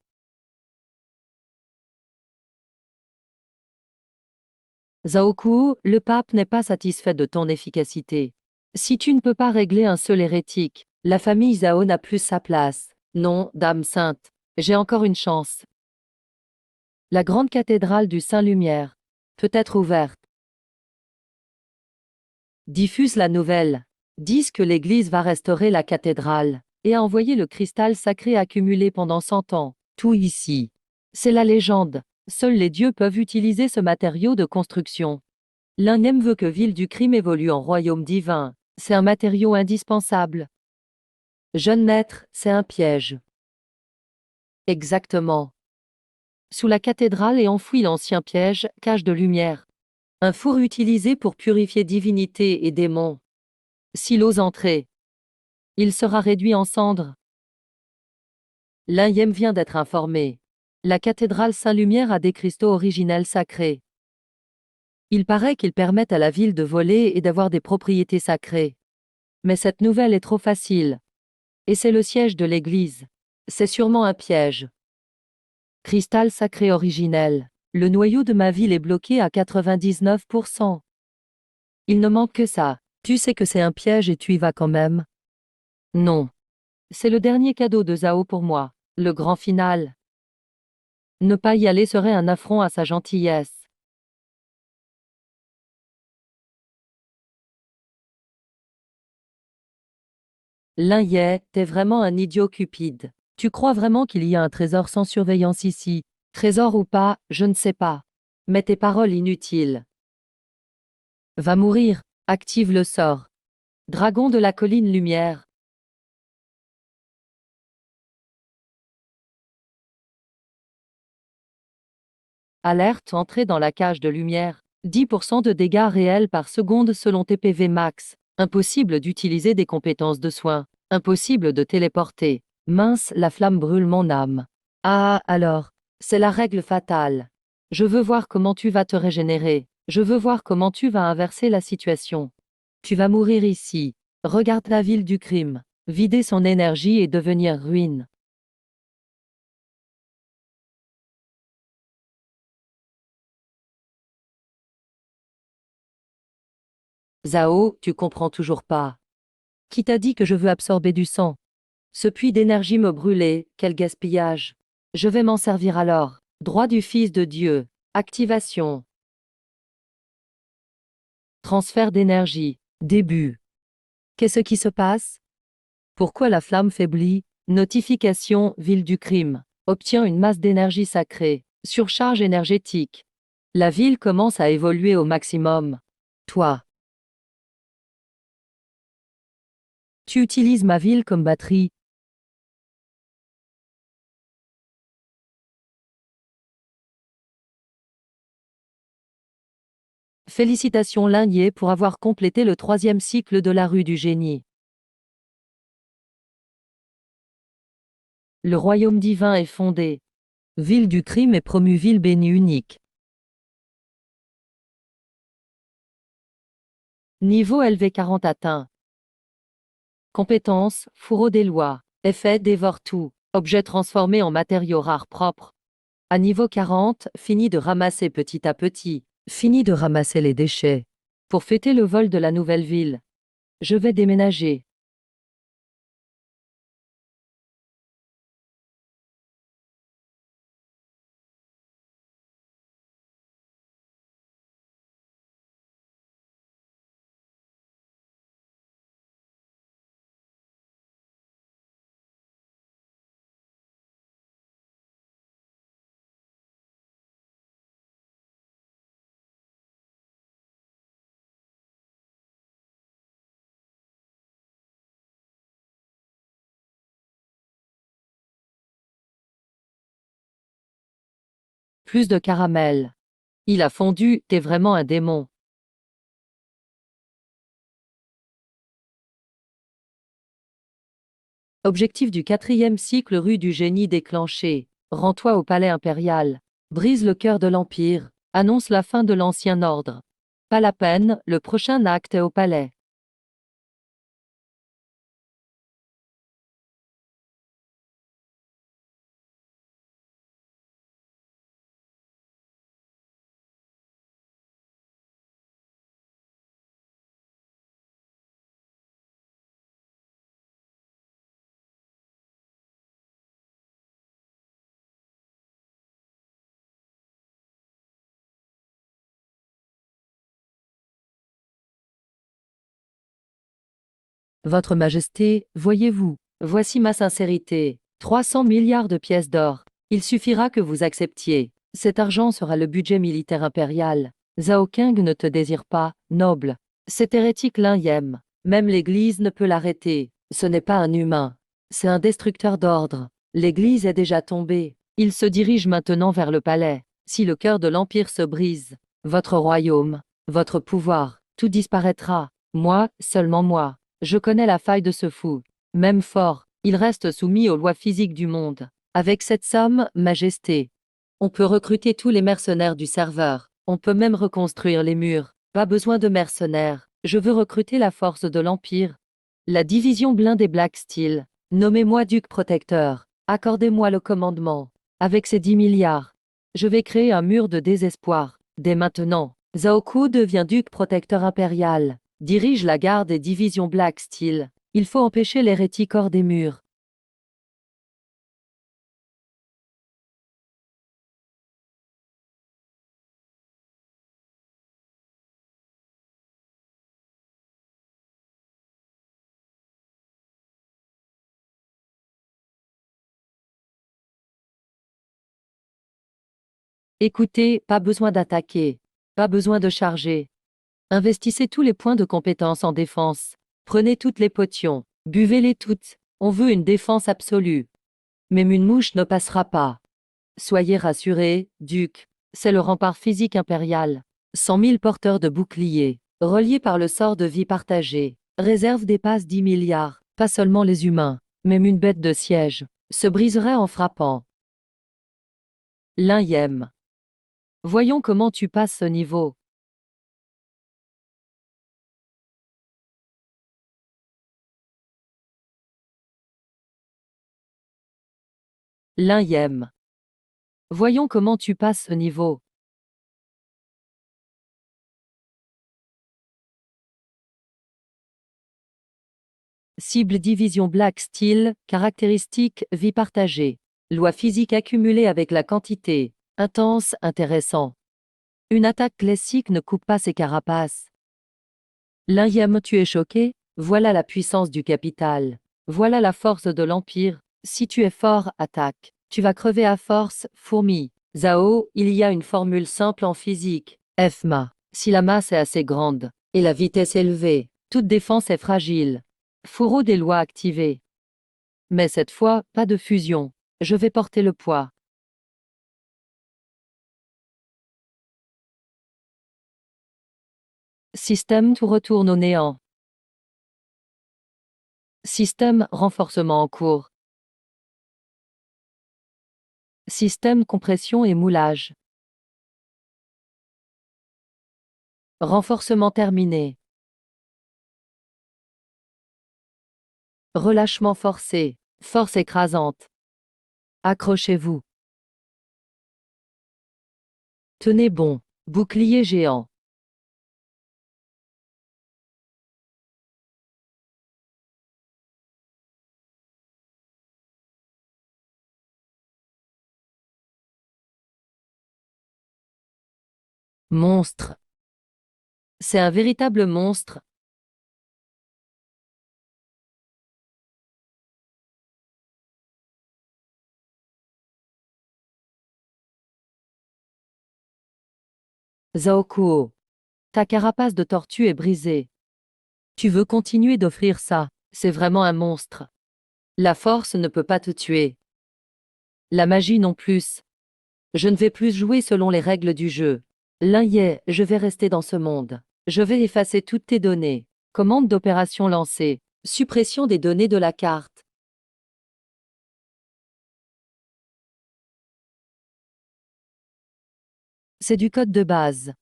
Zhaokuo, le pape n'est pas satisfait de ton efficacité. Si tu ne peux pas régler un seul hérétique, la famille Zhao n'a plus sa place. Non, Dame Sainte, j'ai encore une chance. La grande cathédrale du Saint-Lumière peut être ouverte. Diffuse la nouvelle. Disent que l'Église va restaurer la cathédrale et a envoyé le cristal sacré accumulé pendant 100 ans. Tout ici. C'est la légende. Seuls les dieux peuvent utiliser ce matériau de construction. L'un veut que Ville du Crime évolue en royaume divin. C'est un matériau indispensable. Jeune maître, c'est un piège. Exactement. Sous la cathédrale est enfoui l'ancien piège, cage de lumière. Un four utilisé pour purifier divinités et démons. S'il ose entrer, il sera réduit en cendres. L'Un vient d'être informé. La cathédrale Saint-Lumière a des cristaux originels sacrés. Il paraît qu'ils permettent à la ville de voler et d'avoir des propriétés sacrées. Mais cette nouvelle est trop facile. Et c'est le siège de l'Église. C'est sûrement un piège. Cristal sacré originel. Le noyau de ma ville est bloqué à 99%. Il ne manque que ça. Tu sais que c'est un piège et tu y vas quand même? Non. C'est le dernier cadeau de Zhao pour moi. Le grand final. Ne pas y aller serait un affront à sa gentillesse. Lin Ye, t'es vraiment un idiot cupide. Tu crois vraiment qu'il y a un trésor sans surveillance ici? Trésor ou pas, je ne sais pas. Mais tes paroles inutiles. Va mourir, active le sort. Dragon de la colline lumière. Alerte, entrée dans la cage de lumière. 10% de dégâts réels par seconde selon TPV max. Impossible d'utiliser des compétences de soin. Impossible de téléporter. Mince, la flamme brûle mon âme. Ah, alors, c'est la règle fatale. Je veux voir comment tu vas te régénérer. Je veux voir comment tu vas inverser la situation. Tu vas mourir ici. Regarde la ville du crime. Vider son énergie et devenir ruine. Zhao, tu comprends toujours pas. Qui t'a dit que je veux absorber du sang? Ce puits d'énergie me brûlait, quel gaspillage. Je vais m'en servir alors. Droit du Fils de Dieu. Activation. Transfert d'énergie. Début. Qu'est-ce qui se passe? Pourquoi la flamme faiblit? Notification, ville du crime. Obtient une masse d'énergie sacrée. Surcharge énergétique. La ville commence à évoluer au maximum. Toi, tu utilises ma ville comme batterie. Félicitations Lindier pour avoir complété le troisième cycle de la rue du génie. Le royaume divin est fondé. Ville du crime est promue ville bénie unique. Niveau LV40 atteint. Compétence, fourreau des lois. Effet dévore tout. Objet transformé en matériaux rares propres. À niveau 40, fini de ramasser petit à petit. Fini de ramasser les déchets. Pour fêter le vol de la nouvelle ville. Je vais déménager. Plus de caramel. Il a fondu, t'es vraiment un démon. Objectif du quatrième cycle rue du génie déclenché. Rends-toi au palais impérial. Brise le cœur de l'Empire. Annonce la fin de l'ancien ordre. Pas la peine, le prochain acte est au palais. Votre Majesté, voyez-vous, voici ma sincérité. 300 milliards de pièces d'or. Il suffira que vous acceptiez. Cet argent sera le budget militaire impérial. Zhao King ne te désire pas, noble. Cet hérétique Lin. Même l'Église ne peut l'arrêter. Ce n'est pas un humain. C'est un destructeur d'ordre. L'Église est déjà tombée. Il se dirige maintenant vers le palais. Si le cœur de l'Empire se brise, votre royaume, votre pouvoir, tout disparaîtra. Moi, seulement moi. Je connais la faille de ce fou. Même fort, il reste soumis aux lois physiques du monde. Avec cette somme, Majesté, on peut recruter tous les mercenaires du serveur. On peut même reconstruire les murs. Pas besoin de mercenaires. Je veux recruter la force de l'Empire. La division blindée Black Steel. Nommez-moi Duc Protecteur. Accordez-moi le commandement. Avec ces 10 milliards, je vais créer un mur de désespoir. Dès maintenant, Zhao Ku devient Duc Protecteur impérial. Dirige la garde et division Black Steel. Il faut empêcher l'hérétique hors des murs. Écoutez, pas besoin d'attaquer. Pas besoin de charger. Investissez tous les points de compétence en défense. Prenez toutes les potions. Buvez-les toutes. On veut une défense absolue. Même une mouche ne passera pas. Soyez rassurés, duc. C'est le rempart physique impérial. 100 000 porteurs de boucliers, reliés par le sort de vie partagé. Réserve dépasse 10 milliards. Pas seulement les humains. Même une bête de siège se briserait en frappant. L'Ième. Voyons comment tu passes ce niveau. L'Ième. Voyons comment tu passes ce niveau. Cible division Black Steel, caractéristique vie partagée. Loi physique accumulée avec la quantité. Intense, intéressant. Une attaque classique ne coupe pas ses carapaces. L'Ième, tu es choqué? Voilà la puissance du capital. Voilà la force de l'Empire. Si tu es fort, attaque. Tu vas crever à force, fourmi. Zhao, il y a une formule simple en physique. Fma. Si la masse est assez grande, et la vitesse élevée, toute défense est fragile. Fourreau des lois activées. Mais cette fois, pas de fusion. Je vais porter le poids. Système, tout retourne au néant. Système, renforcement en cours. Système, compression et moulage. Renforcement terminé. Relâchement forcé. Force écrasante. Accrochez-vous. Tenez bon. Bouclier géant. Monstre. C'est un véritable monstre. Zaokuo. Ta carapace de tortue est brisée. Tu veux continuer d'offrir ça. C'est vraiment un monstre. La force ne peut pas te tuer. La magie non plus. Je ne vais plus jouer selon les règles du jeu. Je vais rester dans ce monde. Je vais effacer toutes tes données. Commande d'opération lancée. Suppression des données de la carte. C'est du code de base.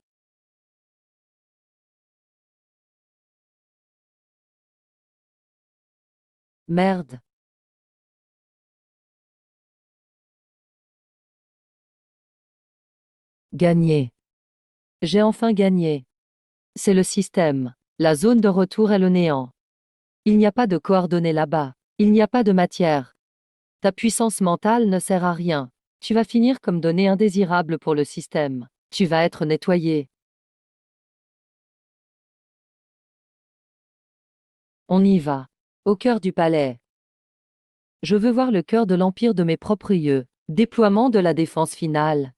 Merde. Gagné. J'ai enfin gagné. C'est le système. La zone de retour est le néant. Il n'y a pas de coordonnées là-bas. Il n'y a pas de matière. Ta puissance mentale ne sert à rien. Tu vas finir comme données indésirables pour le système. Tu vas être nettoyé. On y va. Au cœur du palais. Je veux voir le cœur de l'empire de mes propres yeux. Déploiement de la défense finale.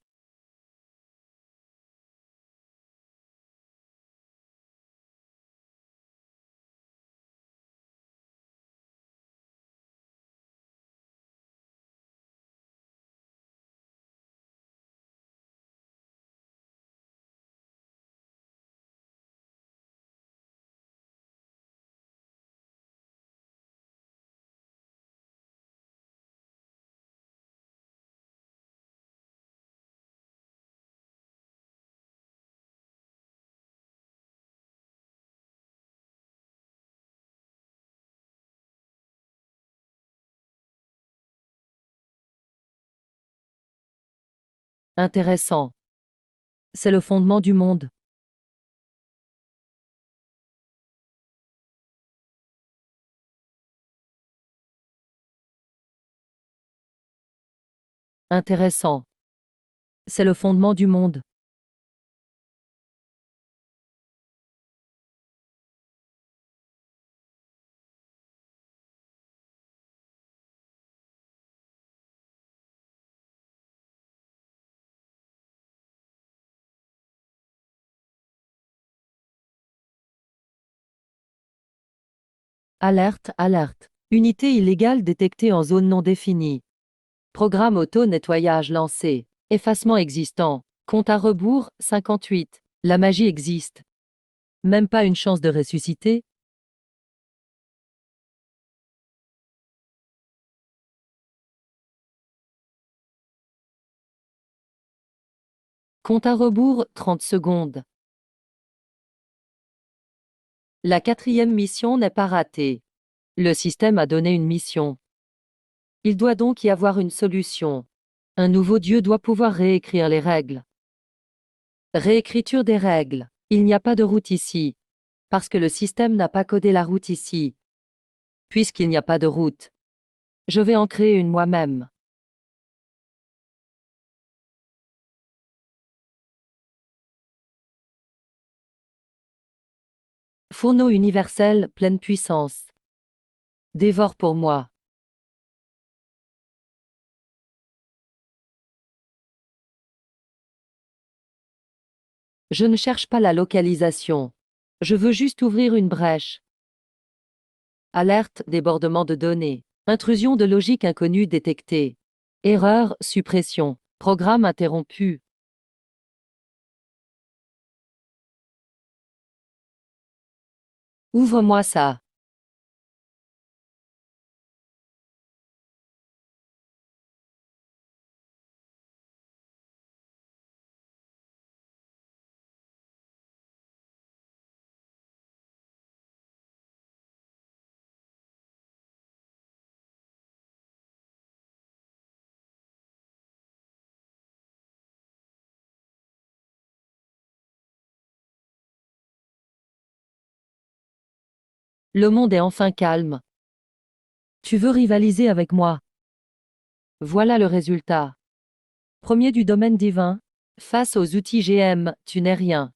Intéressant. C'est le fondement du monde. Intéressant. C'est le fondement du monde. Alerte, alerte. Unité illégale détectée en zone non définie. Programme auto-nettoyage lancé. Effacement existant. Compte à rebours, 58. La magie existe. Même pas une chance de ressusciter? Compte à rebours, 30 secondes. La 4e mission n'est pas ratée. Le système a donné une mission. Il doit donc y avoir une solution. Un nouveau Dieu doit pouvoir réécrire les règles. Réécriture des règles. Il n'y a pas de route ici. Parce que le système n'a pas codé la route ici. Puisqu'il n'y a pas de route, je vais en créer une moi-même. Fourneau universel, pleine puissance. Dévore pour moi. Je ne cherche pas la localisation. Je veux juste ouvrir une brèche. Alerte, débordement de données. Intrusion de logique inconnue détectée. Erreur, suppression. Programme interrompu. Ouvre-moi ça. Le monde est enfin calme. Tu veux rivaliser avec moi? Voilà le résultat. Premier du domaine divin. Face aux outils GM, tu n'es rien.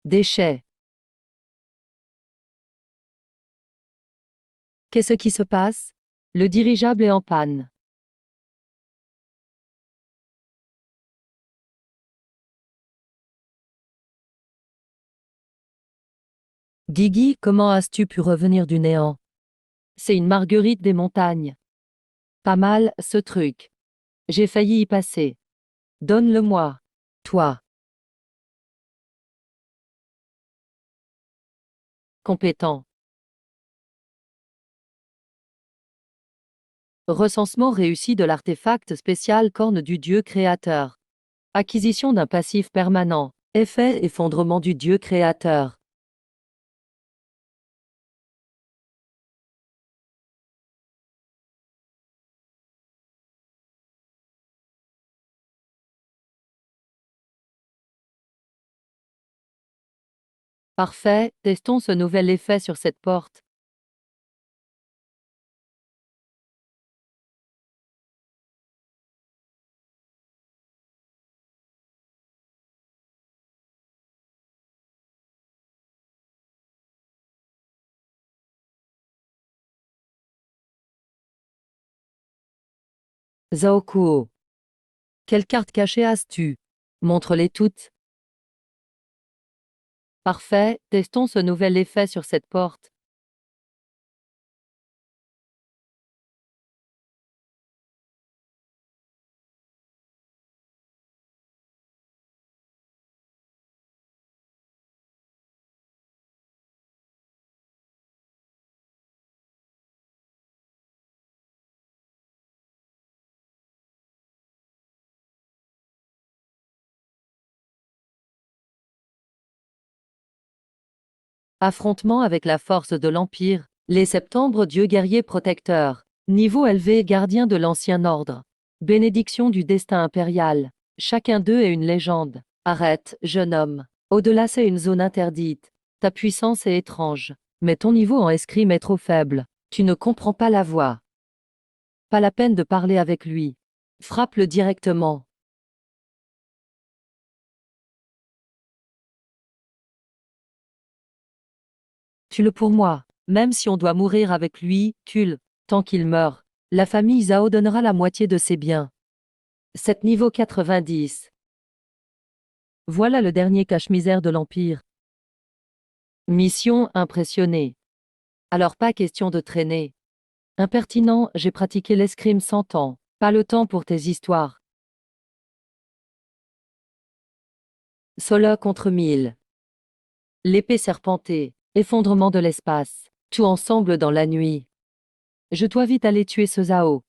Déchets. Qu'est-ce qui se passe? Le dirigeable est en panne. Guigui, comment as-tu pu revenir du néant? C'est une marguerite des montagnes. Pas mal, ce truc. J'ai failli y passer. Donne-le-moi. Toi. Compétent. Recensement réussi de l'artefact spécial corne du dieu créateur. Acquisition d'un passif permanent. Effet effondrement du dieu créateur. Parfait, testons ce nouvel effet sur cette porte. Zaokuo. Quelle carte cachée as-tu? Montre-les toutes. Parfait, testons ce nouvel effet sur cette porte. Affrontement avec la force de l'Empire. Les Septembre Dieu guerrier protecteur. Niveau élevé gardien de l'ancien ordre. Bénédiction du destin impérial. Chacun d'eux est une légende. Arrête, jeune homme. Au-delà c'est une zone interdite. Ta puissance est étrange. Mais ton niveau en escrime est trop faible. Tu ne comprends pas la voix. Pas la peine de parler avec lui. Frappe-le directement. Tue-le pour moi. Même si on doit mourir avec lui, tue-le. Tant qu'il meurt, la famille Zhao donnera la moitié de ses biens. 7 niveau 90. Voilà le dernier cache-misère de l'Empire. Mission impressionnée. Alors pas question de traîner. Impertinent, j'ai pratiqué l'escrime 100 ans. Pas le temps pour tes histoires. Sola contre 1000. L'épée serpentée. Effondrement de l'espace. Tout ensemble dans la nuit. Je dois vite aller tuer ce Zhao.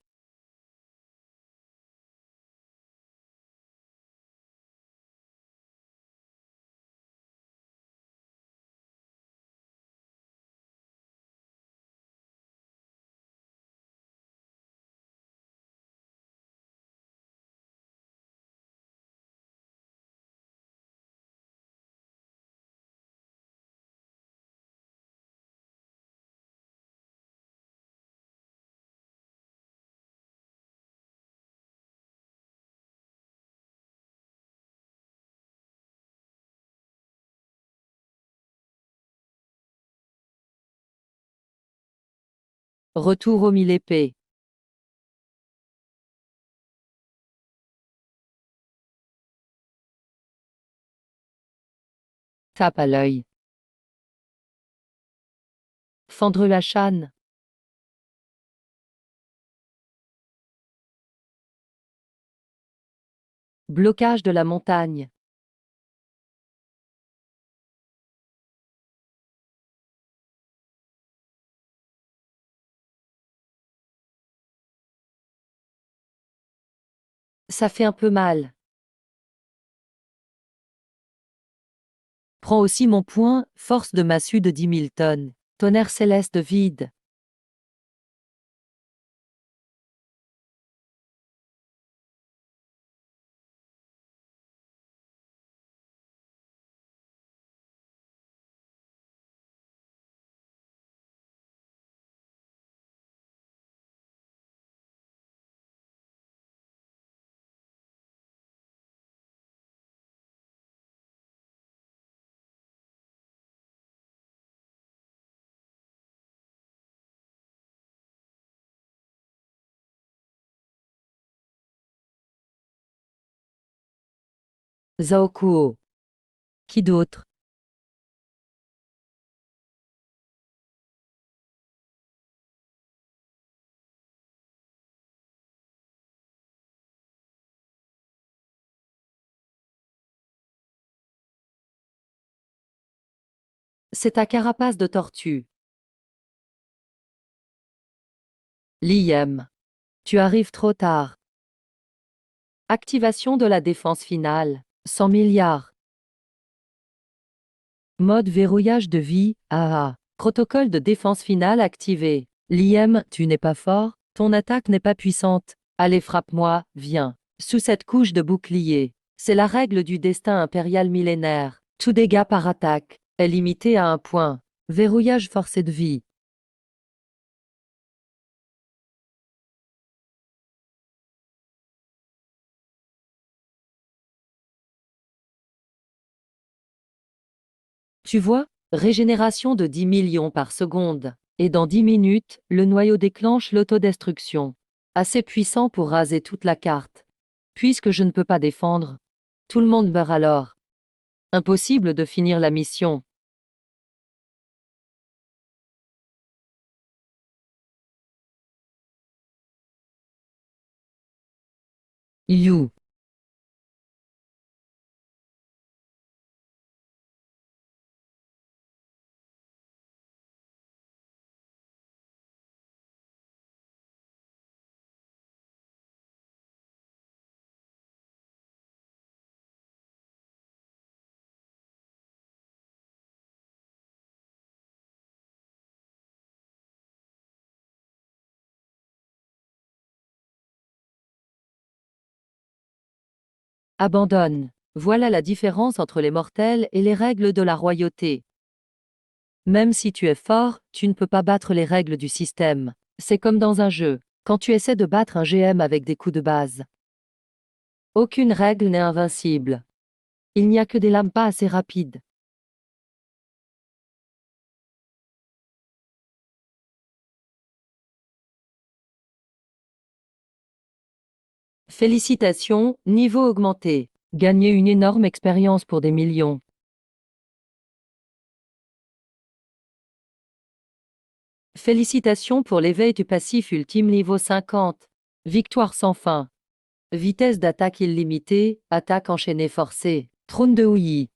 Retour aux 1000 épées. Tape à l'œil. Fendre la chane. Blocage de la montagne. Ça fait un peu mal. Prends aussi mon poing, force de massue de 10 000 tonnes. Tonnerre céleste vide. Zhao Kuo. Qui d'autre? C'est ta carapace de tortue. Liem. Tu arrives trop tard. Activation de la défense finale. 100 milliards. Mode verrouillage de vie. AA. Protocole de défense finale activé. Liem, tu n'es pas fort, ton attaque n'est pas puissante. Allez, frappe-moi, viens. Sous cette couche de bouclier. C'est la règle du destin impérial millénaire. Tout dégât par attaque est limité à un point. Verrouillage forcé de vie. Tu vois, régénération de 10 millions par seconde. Et dans 10 minutes, le noyau déclenche l'autodestruction. Assez puissant pour raser toute la carte. Puisque je ne peux pas défendre, tout le monde meurt alors. Impossible de finir la mission. You. Abandonne. Voilà la différence entre les mortels et les règles de la royauté. Même si tu es fort, tu ne peux pas battre les règles du système. C'est comme dans un jeu, quand tu essaies de battre un GM avec des coups de base. Aucune règle n'est invincible. Il n'y a que des lames pas assez rapides. Félicitations, niveau augmenté. Gagnez une énorme expérience pour des millions. Félicitations pour l'éveil du passif ultime niveau 50. Victoire sans fin. Vitesse d'attaque illimitée, attaque enchaînée forcée. Trône de Houyi.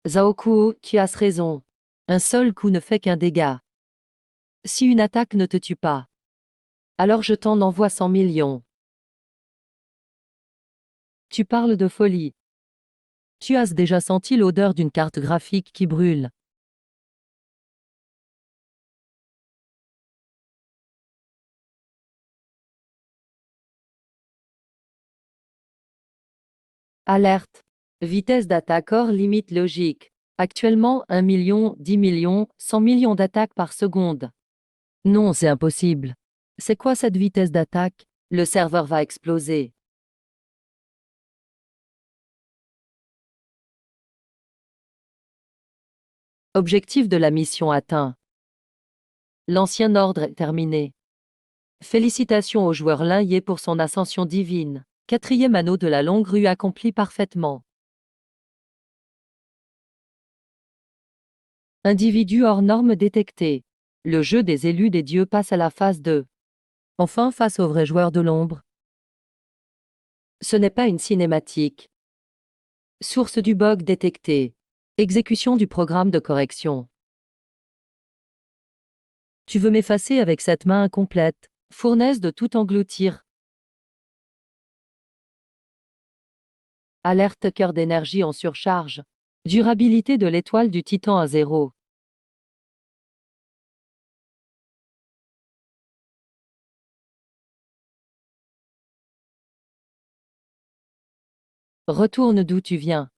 Zhao Kuo, tu as raison. Un seul coup ne fait qu'un dégât. Si une attaque ne te tue pas, alors je t'en envoie 100 millions. Tu parles de folie. Tu as déjà senti l'odeur d'une carte graphique qui brûle. Alerte. Vitesse d'attaque hors limite logique. Actuellement 1 million, 10 millions, 100 millions d'attaques par seconde. Non, c'est impossible. C'est quoi cette vitesse d'attaque? Le serveur va exploser. Objectif de la mission atteint. L'ancien ordre est terminé. Félicitations au joueur Lin Ye pour son ascension divine. Quatrième anneau de la longue rue accompli parfaitement. Individu hors norme détecté. Le jeu des élus des dieux passe à la phase 2. Enfin face aux vrais joueurs de l'ombre. Ce n'est pas une cinématique. Source du bug détecté. Exécution du programme de correction. Tu veux m'effacer avec cette main incomplète, fournaise de tout engloutir. Alerte cœur d'énergie en surcharge. Durabilité de l'étoile du Titan à 0. Retourne d'où tu viens.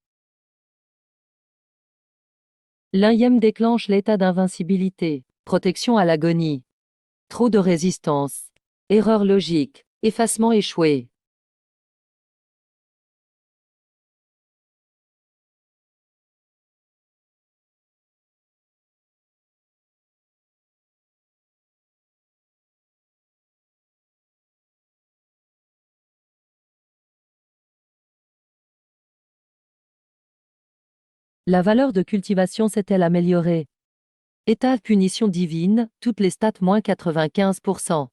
L'IM déclenche l'état d'invincibilité. Protection à l'agonie. Trop de résistance. Erreur logique. Effacement échoué. La valeur de cultivation s'est-elle améliorée? État punition divine, toutes les stats moins 95%.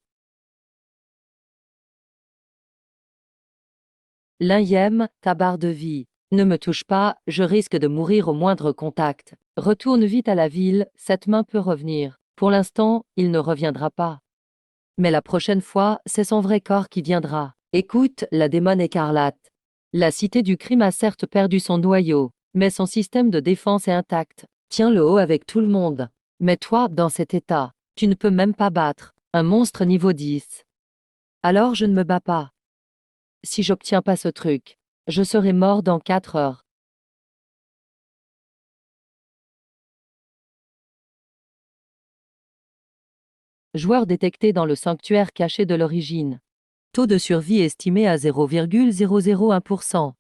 L'IM, ta barre de vie. Ne me touche pas, je risque de mourir au moindre contact. Retourne vite à la ville, cette main peut revenir. Pour l'instant, il ne reviendra pas. Mais la prochaine fois, c'est son vrai corps qui viendra. Écoute, la démone écarlate. La cité du crime a certes perdu son noyau, mais son système de défense est intact. Tiens le haut avec tout le monde. Mais toi, dans cet état, tu ne peux même pas battre un monstre niveau 10. Alors je ne me bats pas. Si j'obtiens pas ce truc, je serai mort dans 4 heures. Joueur détecté dans le sanctuaire caché de l'origine. Taux de survie estimé à 0,001%.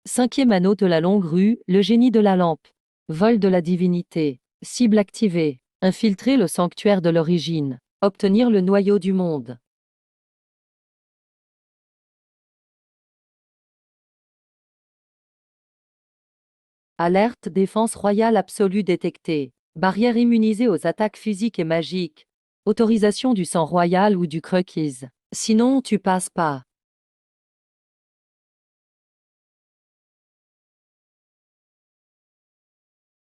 Cinquième anneau de la longue rue, le génie de la lampe. Vol de la divinité. Cible activée. Infiltrer le sanctuaire de l'origine. Obtenir le noyau du monde. Alerte défense royale absolue détectée. Barrière immunisée aux attaques physiques et magiques. Autorisation du sang royal ou du croquise. Sinon, tu passes pas.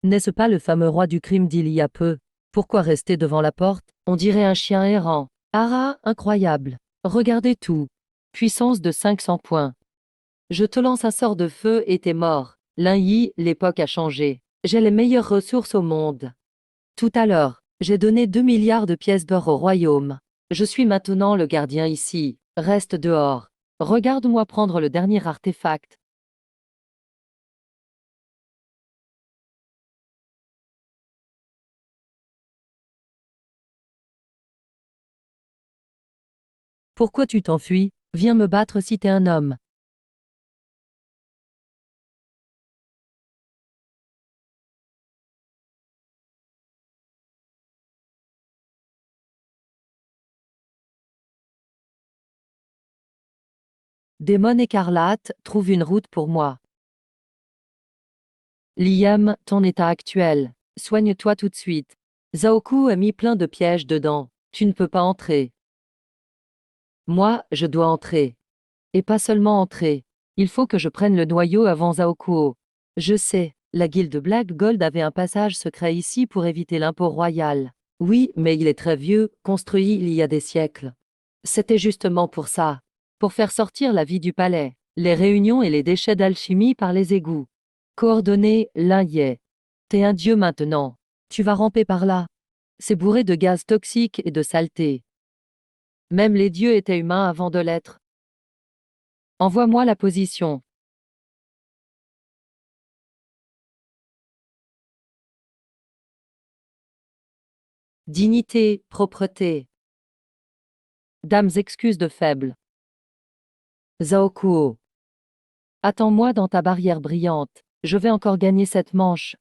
N'est-ce pas le fameux roi du crime d'il y a peu? Pourquoi rester devant la porte? On dirait un chien errant. Ah, incroyable. Regardez tout. Puissance de 500 points. Je te lance un sort de feu et t'es mort. Yi, l'époque a changé. J'ai les meilleures ressources au monde. Tout à l'heure, j'ai donné 2 milliards de pièces d'or au royaume. Je suis maintenant le gardien ici. Reste dehors. Regarde-moi prendre le dernier artefact. Pourquoi tu t'enfuis? Viens me battre si t'es un homme. Démon écarlate, trouve une route pour moi. Liam, ton état actuel. Soigne-toi tout de suite. Zaoku a mis plein de pièges dedans. Tu ne peux pas entrer. Moi, je dois entrer. Et pas seulement entrer. Il faut que je prenne le noyau avant Zaokuo. Je sais, la guilde Black Gold avait un passage secret ici pour éviter l'impôt royal. Oui, mais il est très vieux, construit il y a des siècles. C'était justement pour ça. Pour faire sortir la vie du palais, les réunions et les déchets d'alchimie par les égouts. Coordonnées, l'un y est. T'es un dieu maintenant. Tu vas ramper par là. C'est bourré de gaz toxiques et de saleté. Même les dieux étaient humains avant de l'être. Envoie-moi la position. Dignité, propreté. Dames excuses de faible. Zaokuo. Attends-moi dans ta barrière brillante. Je vais encore gagner cette manche.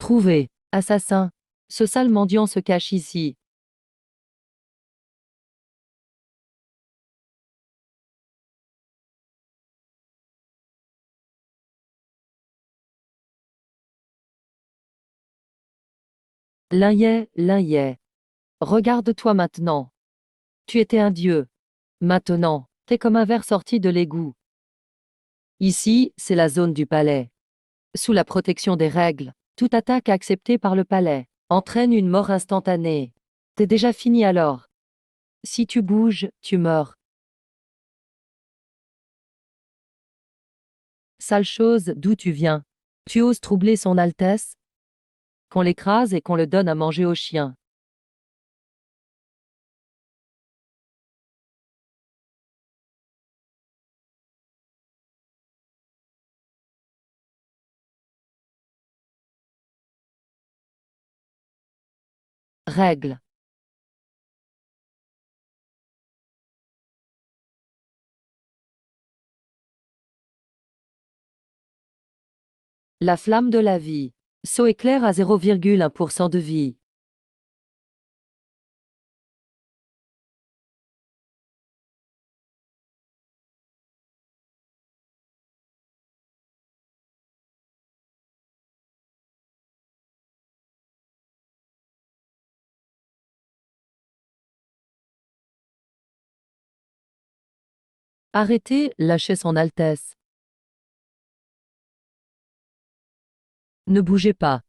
Trouvé. Assassin. Ce sale mendiant se cache ici. L'un y est, l'un y est. Regarde-toi maintenant. Tu étais un dieu. Maintenant, t'es comme un ver sorti de l'égout. Ici, c'est la zone du palais. Sous la protection des règles, toute attaque acceptée par le palais entraîne une mort instantanée. T'es déjà fini alors. Si tu bouges, tu meurs. Sale chose, d'où tu viens? Tu oses troubler son Altesse? Qu'on l'écrase et qu'on le donne à manger aux chiens. Règle. La flamme de la vie. Saut éclair à 0,1% de vie. Arrêtez, lâchez son Altesse. Ne bougez pas.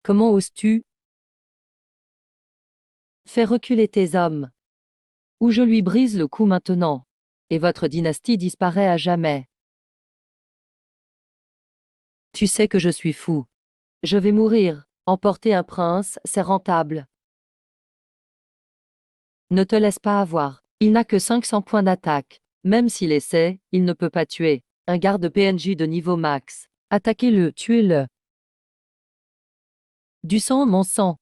Comment oses-tu? Fais reculer tes hommes. Ou je lui brise le cou maintenant. Et votre dynastie disparaît à jamais. Tu sais que je suis fou. Je vais mourir. Emporter un prince, c'est rentable. Ne te laisse pas avoir. Il n'a que 500 points d'attaque. Même s'il essaie, il ne peut pas tuer. Un garde PNJ de niveau max. Attaquez-le, tuez-le. Du sang, mon sang.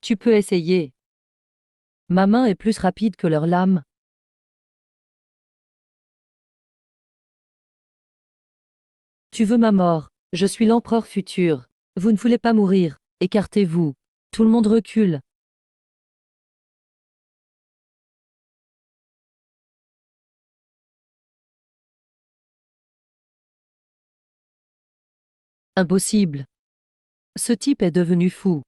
Tu peux essayer. Ma main est plus rapide que leur lame. Tu veux ma mort. Je suis l'empereur futur. Vous ne voulez pas mourir. Écartez-vous. Tout le monde recule. Impossible. Ce type est devenu fou.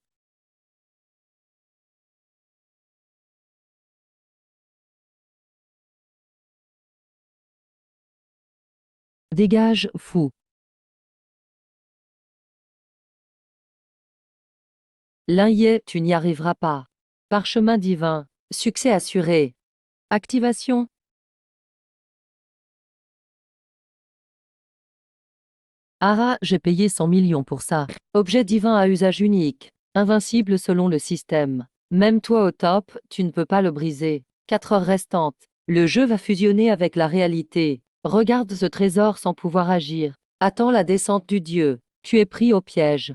Dégage, fou. L'un y est, tu n'y arriveras pas. Parchemin divin. Succès assuré. Activation. Ara, j'ai payé 100 millions pour ça. Objet divin à usage unique. Invincible selon le système. Même toi au top, tu ne peux pas le briser. 4 heures restantes. Le jeu va fusionner avec la réalité. Regarde ce trésor sans pouvoir agir. Attends la descente du dieu. Tu es pris au piège.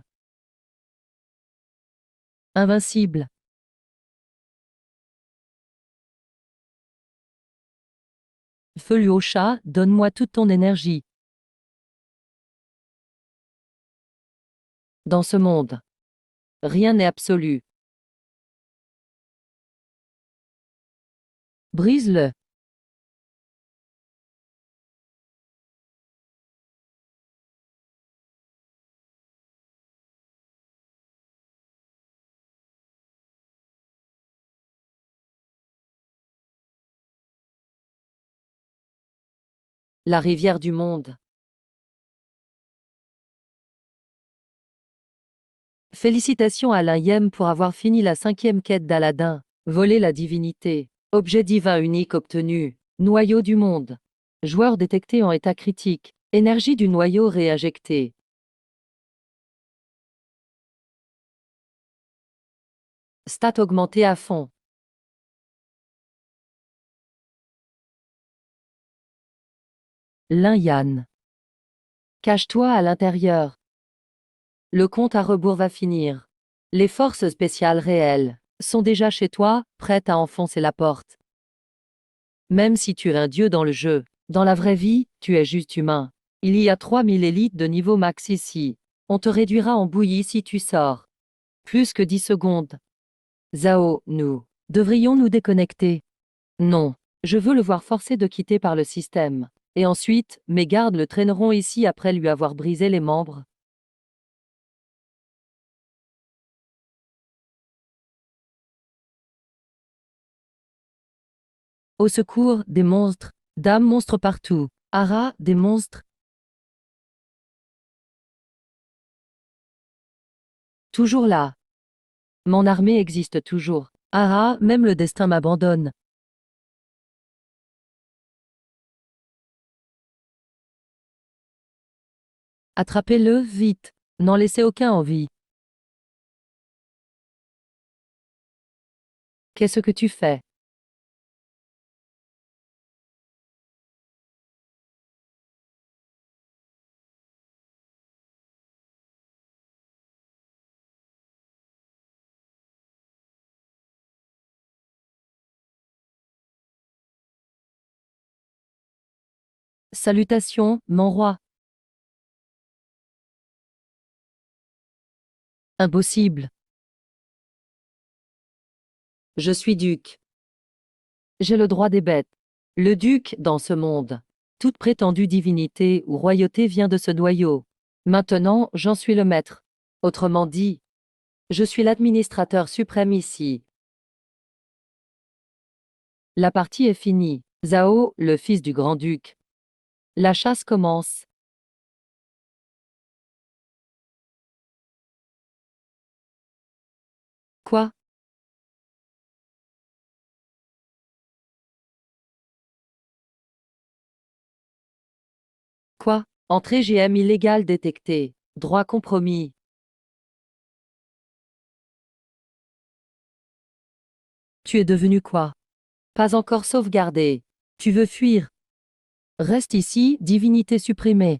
Invincible. Feu lui au chat, donne-moi toute ton énergie. Dans ce monde, rien n'est absolu. Brise-le. La rivière du monde. Félicitations à Alain Yem pour avoir fini la 5e quête d'Aladin. Voler la divinité. Objet divin unique obtenu. Noyau du monde. Joueur détecté en état critique. Énergie du noyau réinjectée. Stats augmentées à fond. Lin Yan. Cache-toi à l'intérieur. Le compte à rebours va finir. Les forces spéciales réelles sont déjà chez toi, prêtes à enfoncer la porte. Même si tu es un dieu dans le jeu, dans la vraie vie, tu es juste humain. Il y a 3000 élites de niveau max ici. On te réduira en bouillie si tu sors. Plus que 10 secondes. Zhao, nous devrions nous déconnecter. Non, je veux le voir forcé de quitter par le système. Et ensuite, mes gardes le traîneront ici après lui avoir brisé les membres. Au secours, des monstres. Dames monstres partout. Ara, des monstres. Toujours là. Mon armée existe toujours. Ara, même le destin m'abandonne. Attrapez-le, vite. N'en laissez aucun en vie. Qu'est-ce que tu fais? Salutations, mon roi. Impossible. Je suis duc. J'ai le droit des bêtes. Le duc, dans ce monde. Toute prétendue divinité ou royauté vient de ce noyau. Maintenant, j'en suis le maître. Autrement dit, je suis l'administrateur suprême ici. La partie est finie. Zhao, le fils du grand-duc. La chasse commence. Quoi? Quoi? Entrée GM illégale détectée. Droit compromis. Tu es devenu quoi? Pas encore sauvegardé. Tu veux fuir? Reste ici, divinité supprimée.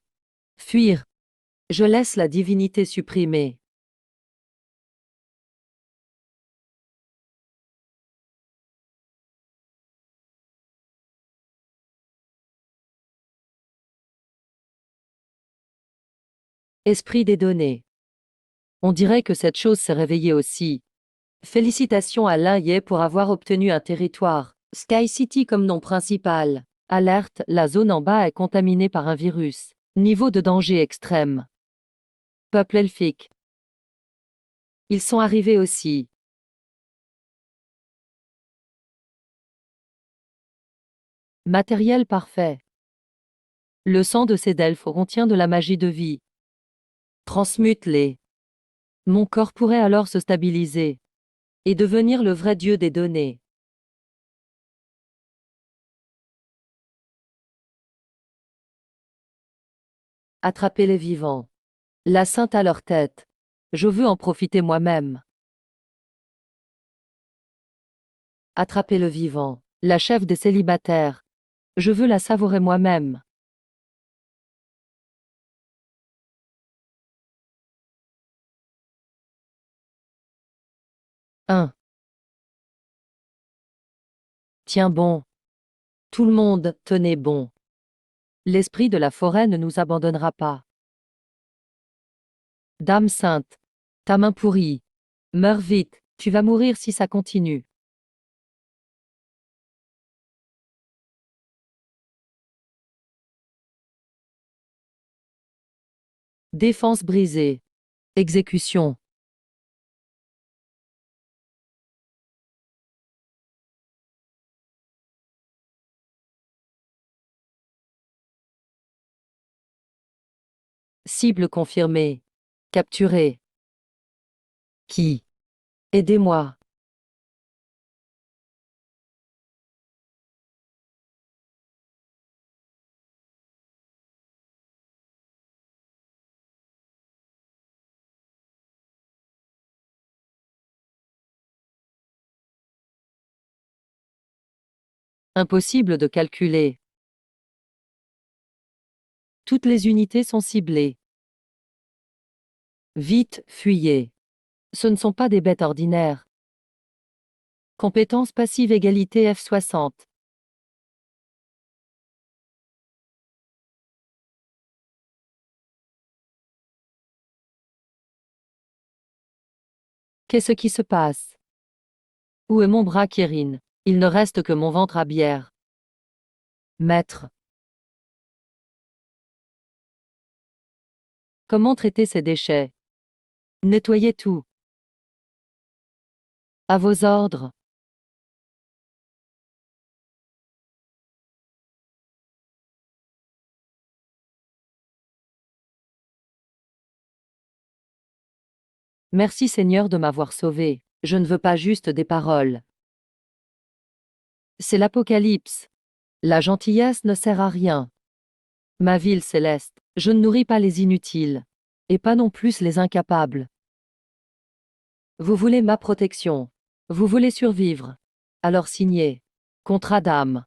Fuir. Je laisse la divinité supprimée. Esprit des données. On dirait que cette chose s'est réveillée aussi. Félicitations à Lin Ye pour avoir obtenu un territoire. Sky City comme nom principal. Alerte, la zone en bas est contaminée par un virus. Niveau de danger extrême. Peuple elfique. Ils sont arrivés aussi. Matériel parfait. Le sang de ces delphes contient de la magie de vie. Transmute-les. Mon corps pourrait alors se stabiliser et devenir le vrai Dieu des données. Attraper les vivants. La sainte à leur tête. Je veux en profiter moi-même. Attraper le vivant. La chef des célibataires. Je veux la savourer moi-même. 1. Tiens bon. Tout le monde, tenez bon. L'esprit de la forêt ne nous abandonnera pas. Dame sainte. Ta main pourrie. Meurs vite, tu vas mourir si ça continue. Défense brisée. Exécution. Cible confirmée. Capturé. Qui? Aidez-moi. Impossible de calculer. Toutes les unités sont ciblées. Vite, fuyez. Ce ne sont pas des bêtes ordinaires. Compétence passive égalité F60. Qu'est-ce qui se passe? Où est mon bras, Kirin? Il ne reste que mon ventre à bière. Maître. Comment traiter ces déchets? Nettoyez tout. À vos ordres. Merci Seigneur de m'avoir sauvé. Je ne veux pas juste des paroles. C'est l'Apocalypse. La gentillesse ne sert à rien. Ma ville céleste, je ne nourris pas les inutiles. Et pas non plus les incapables. Vous voulez ma protection. Vous voulez survivre. Alors signez. Contrat d'âme.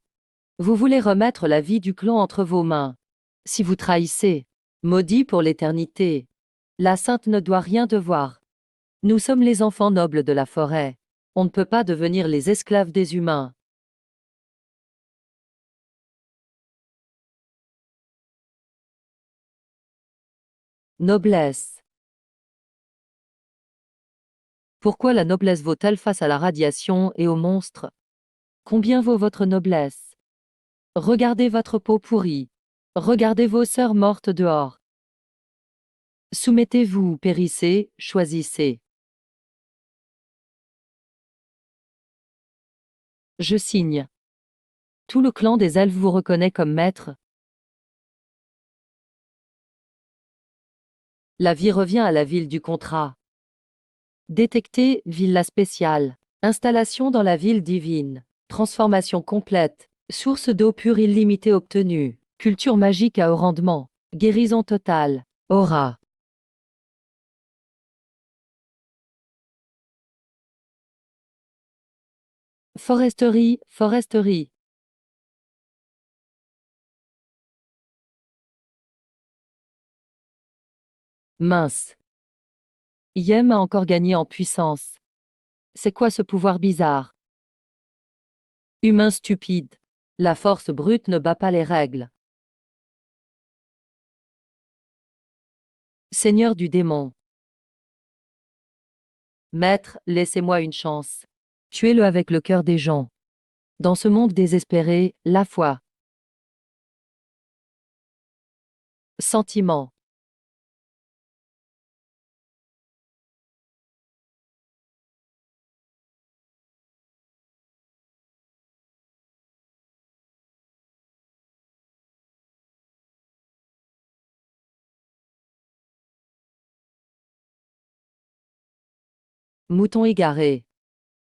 Vous voulez remettre la vie du clan entre vos mains. Si vous trahissez, maudit pour l'éternité. La sainte ne doit rien devoir. Nous sommes les enfants nobles de la forêt. On ne peut pas devenir les esclaves des humains. Noblesse. Pourquoi la noblesse vaut-elle face à la radiation et aux monstres? Combien vaut votre noblesse? Regardez votre peau pourrie. Regardez vos sœurs mortes dehors. Soumettez-vous ou périssez, choisissez. Je signe. Tout le clan des elfes vous reconnaît comme maître. La vie revient à la ville du contrat. Détecter, villa spéciale. Installation dans la ville divine. Transformation complète. Source d'eau pure illimitée obtenue. Culture magique à haut rendement. Guérison totale. Aura. Foresterie, foresterie. Mince. Yem a encore gagné en puissance. C'est quoi ce pouvoir bizarre? Humain stupide. La force brute ne bat pas les règles. Seigneur du démon. Maître, laissez-moi une chance. Tuez-le avec le cœur des gens. Dans ce monde désespéré, la foi. Sentiment. Mouton égaré.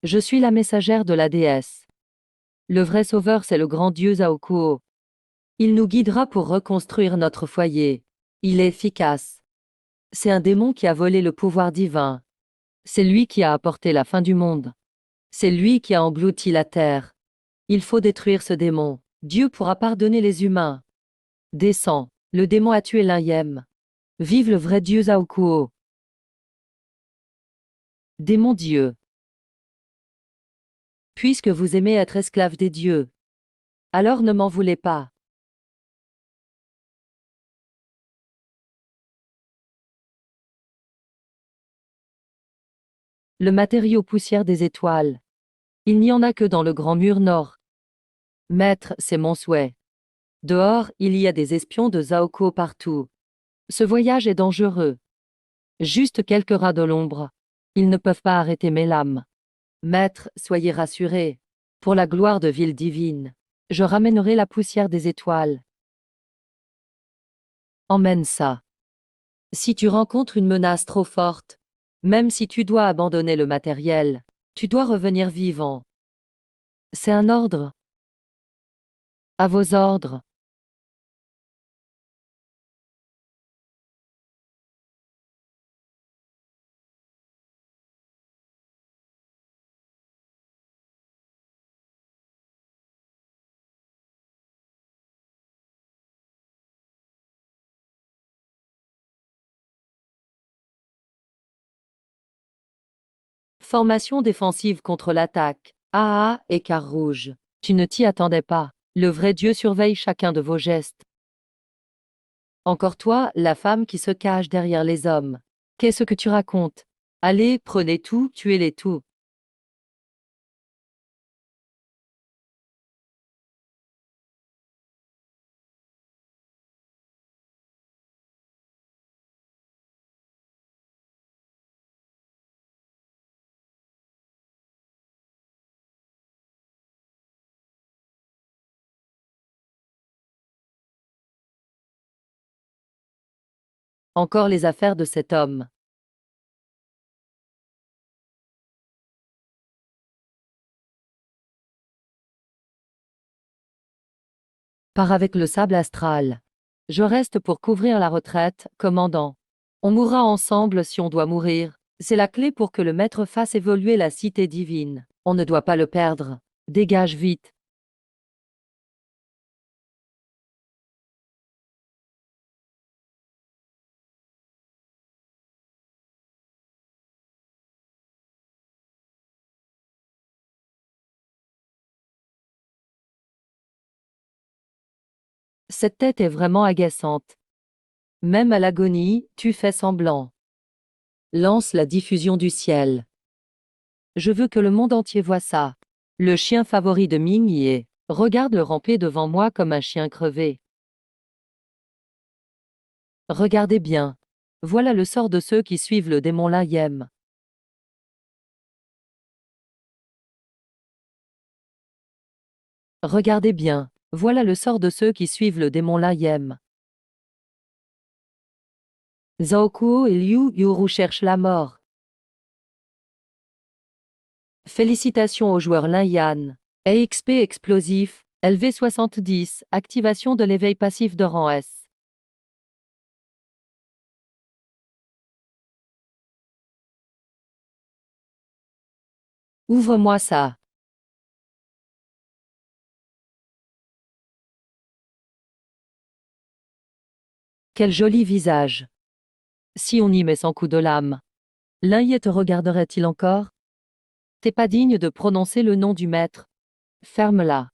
Je suis la messagère de la déesse. Le vrai sauveur, c'est le grand dieu Zaokuo. Il nous guidera pour reconstruire notre foyer. Il est efficace. C'est un démon qui a volé le pouvoir divin. C'est lui qui a apporté la fin du monde. C'est lui qui a englouti la terre. Il faut détruire ce démon. Dieu pourra pardonner les humains. Descends. Le démon a tué l'Inyem. Vive le vrai dieu Zaokuo. Démon Dieu. Puisque vous aimez être esclave des dieux, alors ne m'en voulez pas. Le matériau poussière des étoiles. Il n'y en a que dans le grand mur nord. Maître, c'est mon souhait. Dehors, il y a des espions de Zaokuo partout. Ce voyage est dangereux. Juste quelques rats de l'ombre. Ils ne peuvent pas arrêter mes lames. Maître, soyez rassuré. Pour la gloire de ville divine, je ramènerai la poussière des étoiles. Emmène ça. Si tu rencontres une menace trop forte, même si tu dois abandonner le matériel, tu dois revenir vivant. C'est un ordre. À vos ordres. Formation défensive contre l'attaque. AA, écart rouge. Tu ne t'y attendais pas. Le vrai Dieu surveille chacun de vos gestes. Encore toi, la femme qui se cache derrière les hommes. Qu'est-ce que tu racontes? Allez, prenez tout, tuez-les tous. Encore les affaires de cet homme. Pars avec le sable astral. Je reste pour couvrir la retraite, commandant. On mourra ensemble si on doit mourir. C'est la clé pour que le maître fasse évoluer la cité divine. On ne doit pas le perdre. Dégage vite. Cette tête est vraiment agaçante. Même à l'agonie, tu fais semblant. Lance la diffusion du ciel. Je veux que le monde entier voie ça. Le chien favori de Ming y est. Regarde-le ramper devant moi comme un chien crevé. Regardez bien. Voilà le sort de ceux qui suivent le démon Layem. Regardez bien. Voilà le sort de ceux qui suivent le démon Layem. Zhao et Liu Yuru cherchent la mort. Félicitations aux joueurs Lin Yan. EXP explosif, LV70, activation de l'éveil passif de rang S. Ouvre-moi ça. Quel joli visage. Si on y met 100 coups de lame, Lin Ye te regarderait-il encore? T'es pas digne de prononcer le nom du maître. Ferme-la.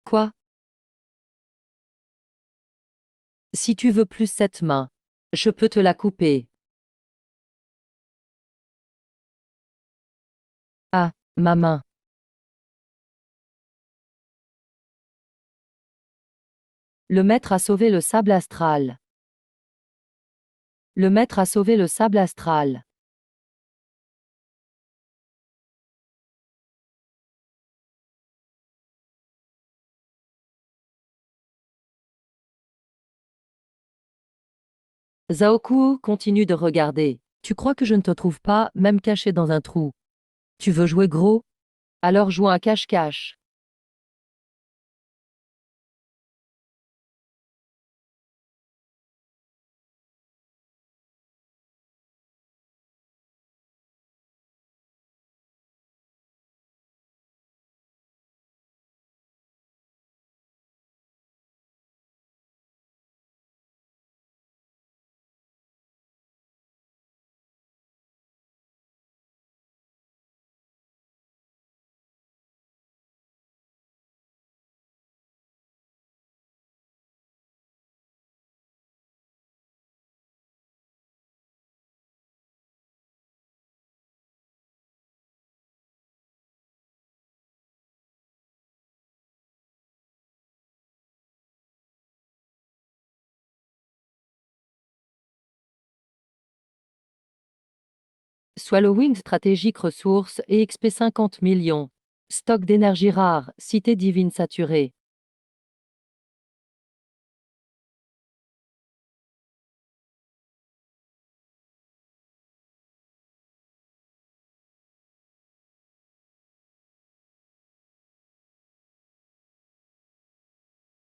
Quoi? Si tu veux plus cette main, je peux te la couper. Ah, ma main. Le maître a sauvé le sable astral. Le maître a sauvé le sable astral. Zhaokuo continue de regarder. Tu crois que je ne te trouve pas, même caché dans un trou? Tu veux jouer gros? Alors jouons à cache-cache. Swallowing Strategic Ressources et XP 50 millions. Stock d'énergie rare, cité divine saturée.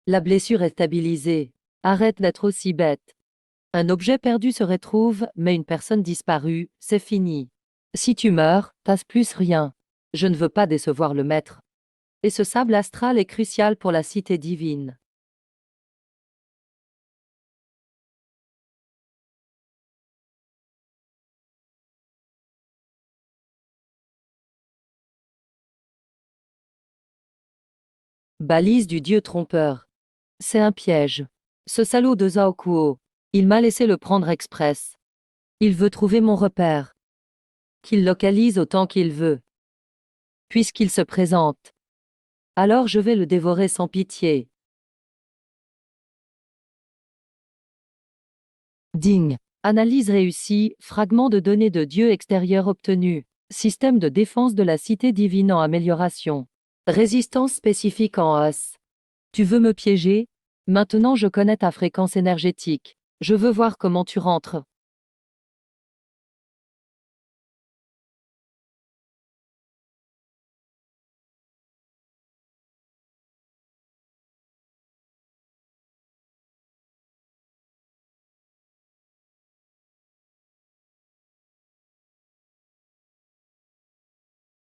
La blessure est stabilisée. Arrête d'être aussi bête. Un objet perdu se retrouve, mais une personne disparue, c'est fini. Si tu meurs, passe plus rien. Je ne veux pas décevoir le maître. Et ce sable astral est crucial pour la cité divine. Balise du dieu trompeur. C'est un piège. Ce salaud de Zhaokuo. Il m'a laissé le prendre express. Il veut trouver mon repère. Qu'il localise autant qu'il veut. Puisqu'il se présente. Alors je vais le dévorer sans pitié. Ding. Analyse réussie, fragment de données de Dieu extérieur obtenu. Système de défense de la cité divine en amélioration. Résistance spécifique en os. Tu veux me piéger? Maintenant je connais ta fréquence énergétique. Je veux voir comment tu rentres.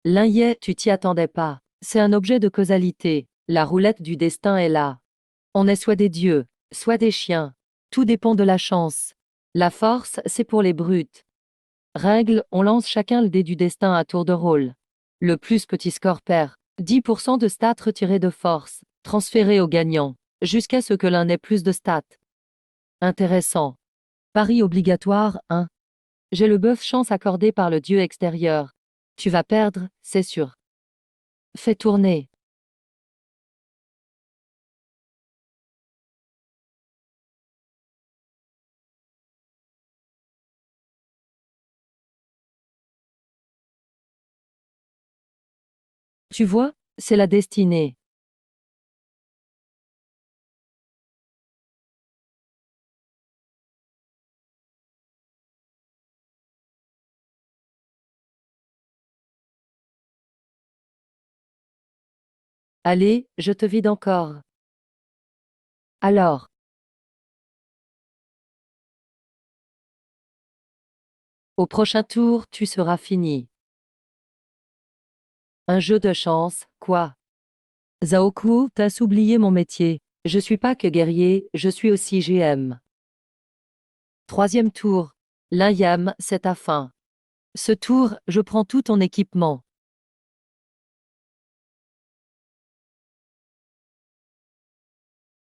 L'Inye, tu t'y attendais pas. C'est un objet de causalité. La roulette du destin est là. On est soit des dieux, soit des chiens. Tout dépend de la chance. La force, c'est pour les brutes. Règle, on lance chacun le dé du destin à tour de rôle. Le plus petit score perd. 10% de stats retirés de force, transférés au gagnant, jusqu'à ce que l'un ait plus de stats. Intéressant. Pari obligatoire 1. J'ai le bœuf chance accordé par le dieu extérieur. Tu vas perdre, c'est sûr. Fais tourner. Tu vois, c'est la destinée. Allez, je te vide encore. Alors, au prochain tour, tu seras fini. Un jeu de chance, quoi? Zhaoku, t'as oublié mon métier. Je suis pas que guerrier, je suis aussi GM. Troisième tour. L'Inyam, c'est ta fin. Ce tour, je prends tout ton équipement.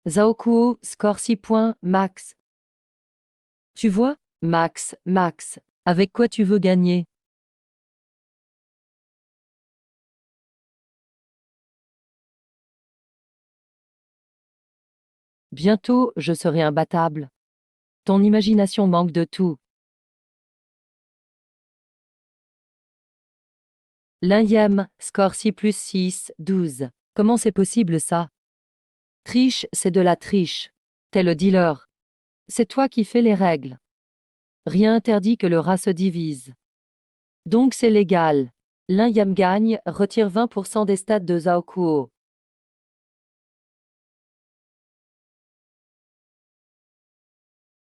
Zhaokuo, score 6 points, max. Tu vois? Max, max. Avec quoi tu veux gagner? Bientôt, je serai imbattable. Ton imagination manque de tout. L'Inyam, score 6 plus 6, 12. Comment c'est possible ça? Triche, c'est de la triche. T'es le dealer. C'est toi qui fais les règles. Rien interdit que le rat se divise. Donc c'est légal. Lin Yam gagne, retire 20% des stats de Zhao Kuo.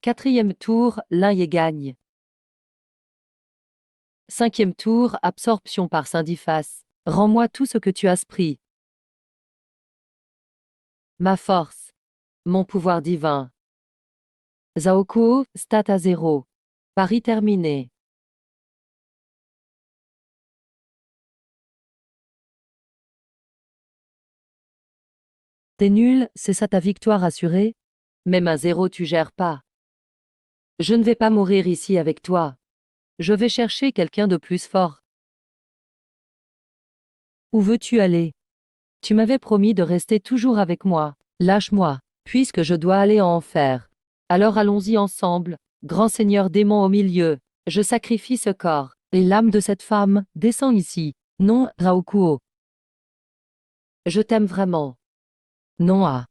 Quatrième tour, Lin Ye gagne. Cinquième tour, absorption par Syndiphas. Rends-moi tout ce que tu as pris. Ma force. Mon pouvoir divin. Zhao Kuo, stat à 0. Pari terminé. T'es nul, c'est ça ta victoire assurée? Même à 0 tu gères pas. Je ne vais pas mourir ici avec toi. Je vais chercher quelqu'un de plus fort. Où veux-tu aller? Tu m'avais promis de rester toujours avec moi. Lâche-moi, puisque je dois aller en enfer. Alors allons-y ensemble, grand seigneur démon au milieu. Je sacrifie ce corps, et l'âme de cette femme descend ici. Non, Raokuo. Je t'aime vraiment. Non ah.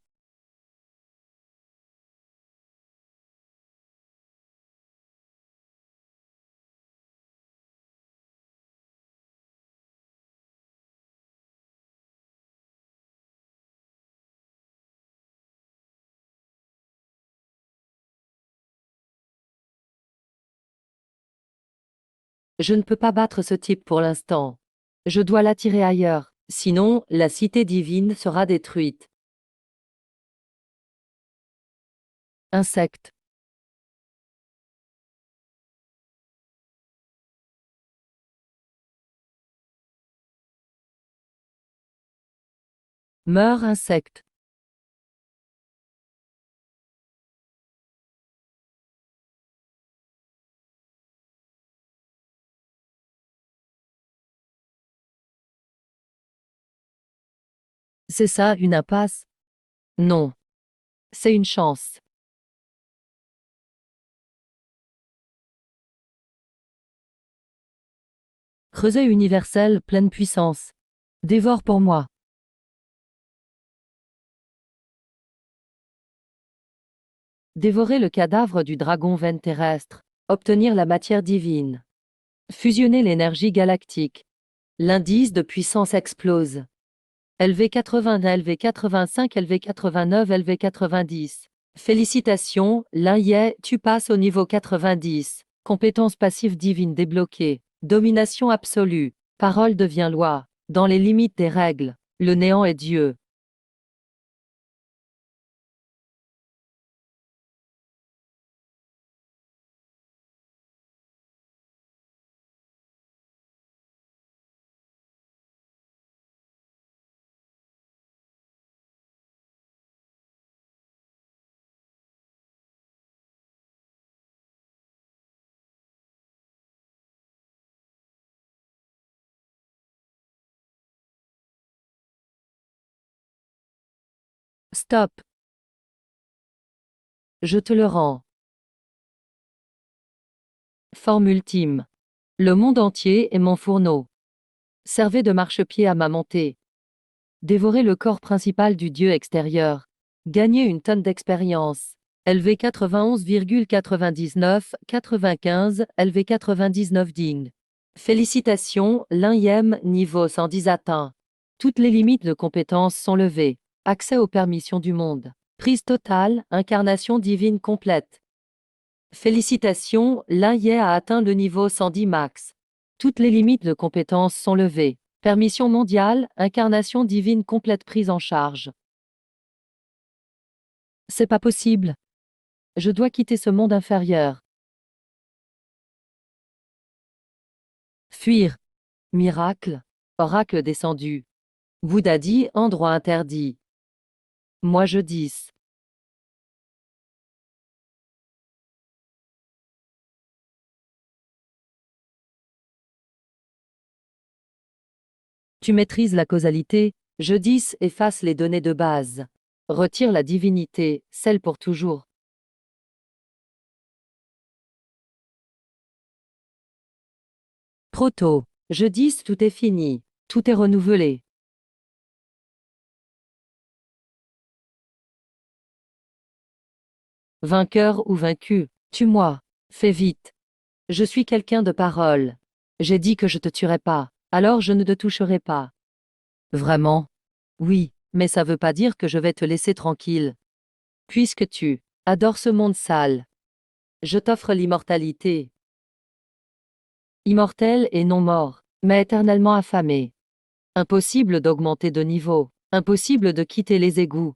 Je ne peux pas battre ce type pour l'instant. Je dois l'attirer ailleurs, sinon la cité divine sera détruite. Insecte. Meurs insecte. C'est ça une impasse? Non. C'est une chance. Creuset universel pleine puissance. Dévore pour moi. Dévorer le cadavre du dragon veine terrestre. Obtenir la matière divine. Fusionner l'énergie galactique. L'indice de puissance explose. LV80, LV85, LV89, LV90. Félicitations, Lin Ye, tu passes au niveau 90. Compétence passive divine débloquée. Domination absolue. Parole devient loi. Dans les limites des règles. Le néant est Dieu. Stop. Je te le rends. Forme ultime. Le monde entier est mon fourneau. Servez de marchepied à ma montée. Dévorer le corps principal du dieu extérieur. Gagner une tonne d'expérience. LV 91,99, 95, LV 99 digne. Félicitations, Lin Yem, niveau 110 atteint. Toutes les limites de compétences sont levées. Accès aux permissions du monde. Prise totale, incarnation divine complète. Félicitations, Lin Ye a atteint le niveau 110 max. Toutes les limites de compétences sont levées. Permission mondiale, incarnation divine complète prise en charge. C'est pas possible. Je dois quitter ce monde inférieur. Fuir. Miracle. Oracle descendu. Bouddha dit endroit interdit. Moi je dis. Tu maîtrises la causalité, je dis efface les données de base. Retire la divinité, celle pour toujours. Proto. Je dis tout est fini. Tout est renouvelé. Vainqueur ou vaincu, tue-moi. Fais vite. Je suis quelqu'un de parole. J'ai dit que je te tuerais pas, alors je ne te toucherai pas. Vraiment? Oui, mais ça veut pas dire que je vais te laisser tranquille. Puisque tu adores ce monde sale, je t'offre l'immortalité. Immortel et non mort, mais éternellement affamé. Impossible d'augmenter de niveau, impossible de quitter les égouts.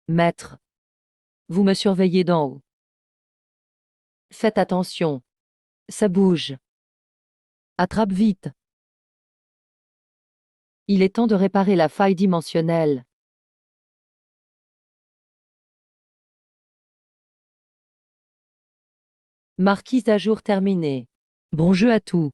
Maître, vous me surveillez d'en haut. Faites attention. Ça bouge. Attrape vite. Il est temps de réparer la faille dimensionnelle. Marquise à jour terminée. Bon jeu à tous.